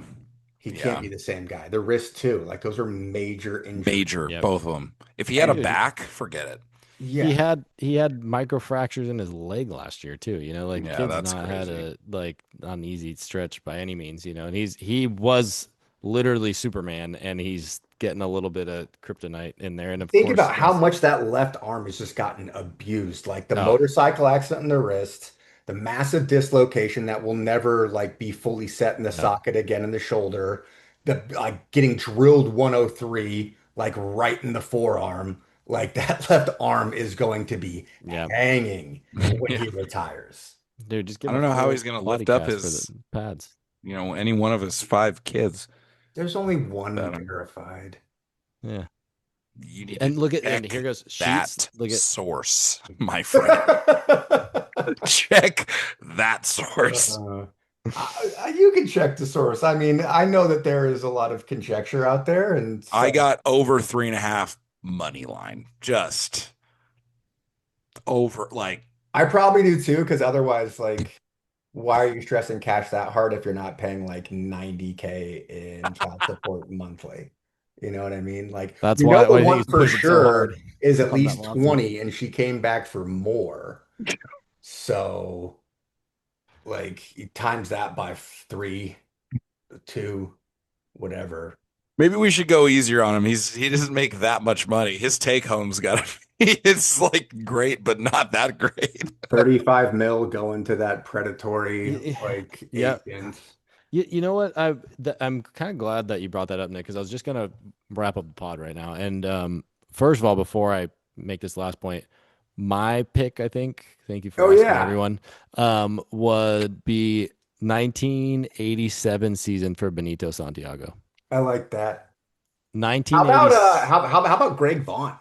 D: he can't be the same guy. The wrist too. Like those are major injuries.
E: Major,
A: Yep.
E: both of them. If he had a
A: Dude,
E: back, forget it.
D: Yeah.
A: He had microfractures in his leg last year too. Like
E: Yeah,
A: kid's
E: that's
A: not had
E: crazy.
A: an easy stretch by any means. And he was literally Superman, and he's getting a little bit of kryptonite in there. And of
D: Think
A: course,
D: about how much that left arm has just gotten abused. Like the
A: Oh.
D: motorcycle accident in the wrist, the massive dislocation that will never like be fully set in the socket again in the shoulder, the like getting drilled 103 like right in the forearm. Like that left arm is going to be
A: Yeah.
D: hanging when
E: Yeah.
D: he retires.
A: Dude, just give
E: I don't know how he's gonna
A: body
E: lift up
A: cast for
E: his,
A: the pads.
E: any one of his 5 kids.
D: There's only one
E: That I'm-
D: verified.
A: Yeah.
E: You need
A: And
E: to
A: look at
E: check
A: and here goes
E: that
A: sheets. Look at
E: source, my friend. Check that source.
D: You can check the source. I mean, I know that there is a lot of conjecture out there, and
E: I got over 3.5 money line. Just over, like,
D: I probably do too, because otherwise, like, why are you stressing cash that hard if you're not paying like 90K in child support monthly? You know what I mean? Like,
A: That's
D: you
A: why
D: know the
A: I think
D: one
A: he's
D: for
A: pushing so
D: sure
A: hard
D: is at
A: on that
D: least
A: lawsuit.
D: 20, and she came back for more. So, like, you times that by 3, 2, whatever.
E: maybe we should go easier on him. He doesn't make that much money. His take home's got to be, it's like great, but not that great.
D: 35 mil going to that predatory
A: Yeah.
D: like
A: Yeah.
D: agent.
A: You know what? I'm kind of glad that you brought that up, Nick, because I was just gonna wrap up the pod right now. And first of all, before I make this last point, my pick, I think, thank you for
D: Oh,
A: asking
D: yeah.
A: everyone, would be 1987 season for Benito Santiago.
D: I like that. How
A: 1980.
D: about how about Greg Vaughn?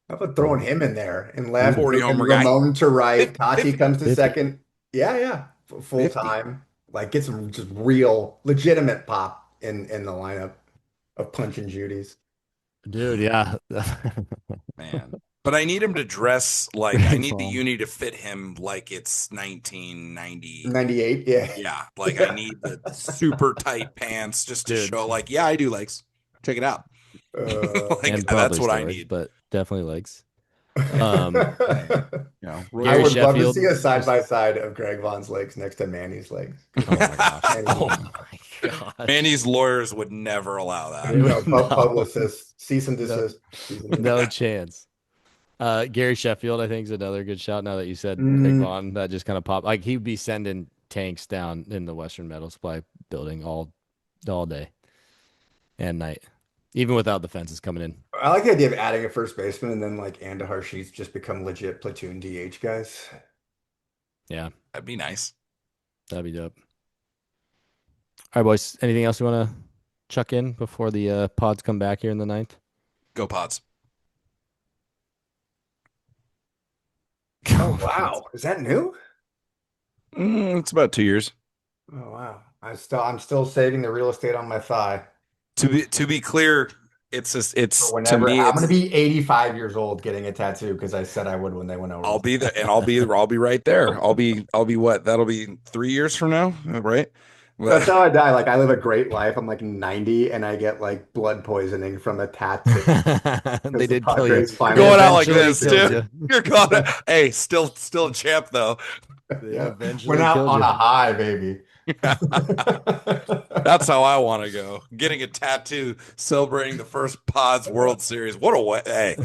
D: How about throwing him in there and left
E: 40
D: and
E: homer guy.
D: Ramon to right,
E: Fif-
D: Tati
E: 50.
D: comes to
A: 50.
D: second. Yeah, full
E: 50.
D: time. Like get some just real legitimate pop in the lineup of Punch and Judy's.
A: Dude, yeah.
E: Man. But I need him to dress like, I need the uni to fit him like it's 1990.
D: 98, yeah.
E: Yeah, like I need the super tight pants just to
A: Dude.
E: show, like, yeah, I do legs. Check it out. Like,
A: And
E: that's
A: probably
E: what I
A: storage,
E: need.
A: but definitely legs.
D: I
A: Gary
D: would love to
A: Sheffield.
D: see a side by side of Greg Vaughn's legs next to Manny's legs.
A: Oh my gosh.
D: Manny.
A: Oh my gosh.
E: Manny's lawyers would never allow that.
A: They would- No.
D: Publicist, cease and desist. Cease and desist.
A: No chance. Gary Sheffield, I think, is another good shout. Now that you said Big
D: Mm.
A: Vaughn, that just kind of popped. Like he'd be sending tanks down in the Western Metal Supply building all day and night, even without the fences coming in.
D: I like the idea of adding a first baseman and then like Andahar Sheets just become legit platoon DH guys.
A: Yeah,
E: That'd be nice.
A: that'd be dope. All right, boys. Anything else you want to chuck in before the pods come back here in the 9th?
E: Go Pods.
D: Oh wow, is that new?
E: It's about 2 years.
D: Oh wow, I'm still saving the real estate on my thigh.
E: To be clear, it's just, it's
D: For
E: to
D: whenever
E: me.
D: I'm
E: It's,
D: going to be 85 years old getting a tattoo because I said I would when they went over.
E: I'll be there, and I'll be right there. I'll be what? That'll be 3 years from now, right?
D: That's how I die. Like I live a great life. I'm like 90 and I get like blood poisoning from a tattoo.
A: They did
D: the
A: kill you.
D: Padres finally-
E: Going out like
A: Eventually
E: this,
A: killed
E: dude.
A: you.
E: You're going. Hey, still a champ though.
A: They
D: Yeah.
A: eventually
D: Went out
A: killed
D: on
A: you.
D: a high, baby.
E: That's how I want to go. Getting a tattoo, celebrating the first Pods World Series. What a way!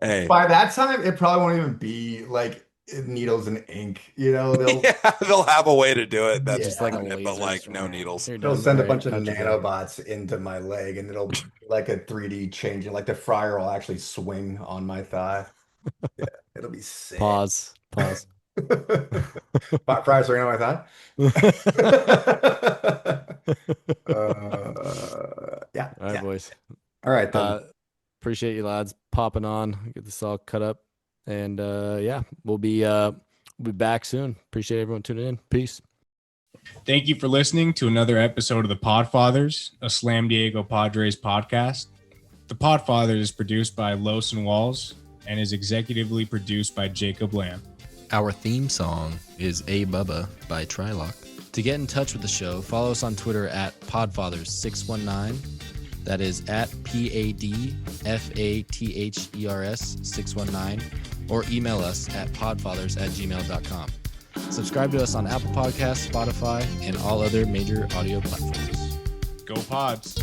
E: Hey.
D: By that time, it probably won't even be like needles and ink. They'll
E: Yeah, they'll have a way to do it. That's
D: Just
A: like
E: but
A: lasers,
E: like no
A: man.
E: needles.
A: You're
D: they'll
A: done.
D: send a
A: All
D: bunch
A: right,
D: of
A: touch again.
D: nanobots into my leg, and it'll be like a 3D changing. Like the Friar will actually swing on my thigh. Yeah, it'll be sick.
A: Pause.
D: Friar swinging on my thigh. Yeah.
A: All right,
D: Yeah.
A: boys.
D: All right then.
A: Appreciate you lads popping on. Get this all cut up, and yeah, we'll be back soon. Appreciate everyone tuning in. Peace.
F: Thank you for listening to another episode of the Podfathers, a Slam Diego Padres podcast. The Podfathers is produced by Los and Walls and is executively produced by Jacob Lamb.
A: Our theme song is A Bubba by Trylock. To get in touch with the show, follow us on Twitter at Podfathers619. That is at PADFATHERS619, or email us at podfathers@gmail.com. Subscribe to us on Apple Podcasts, Spotify, and all other major audio platforms.
F: Go Pods!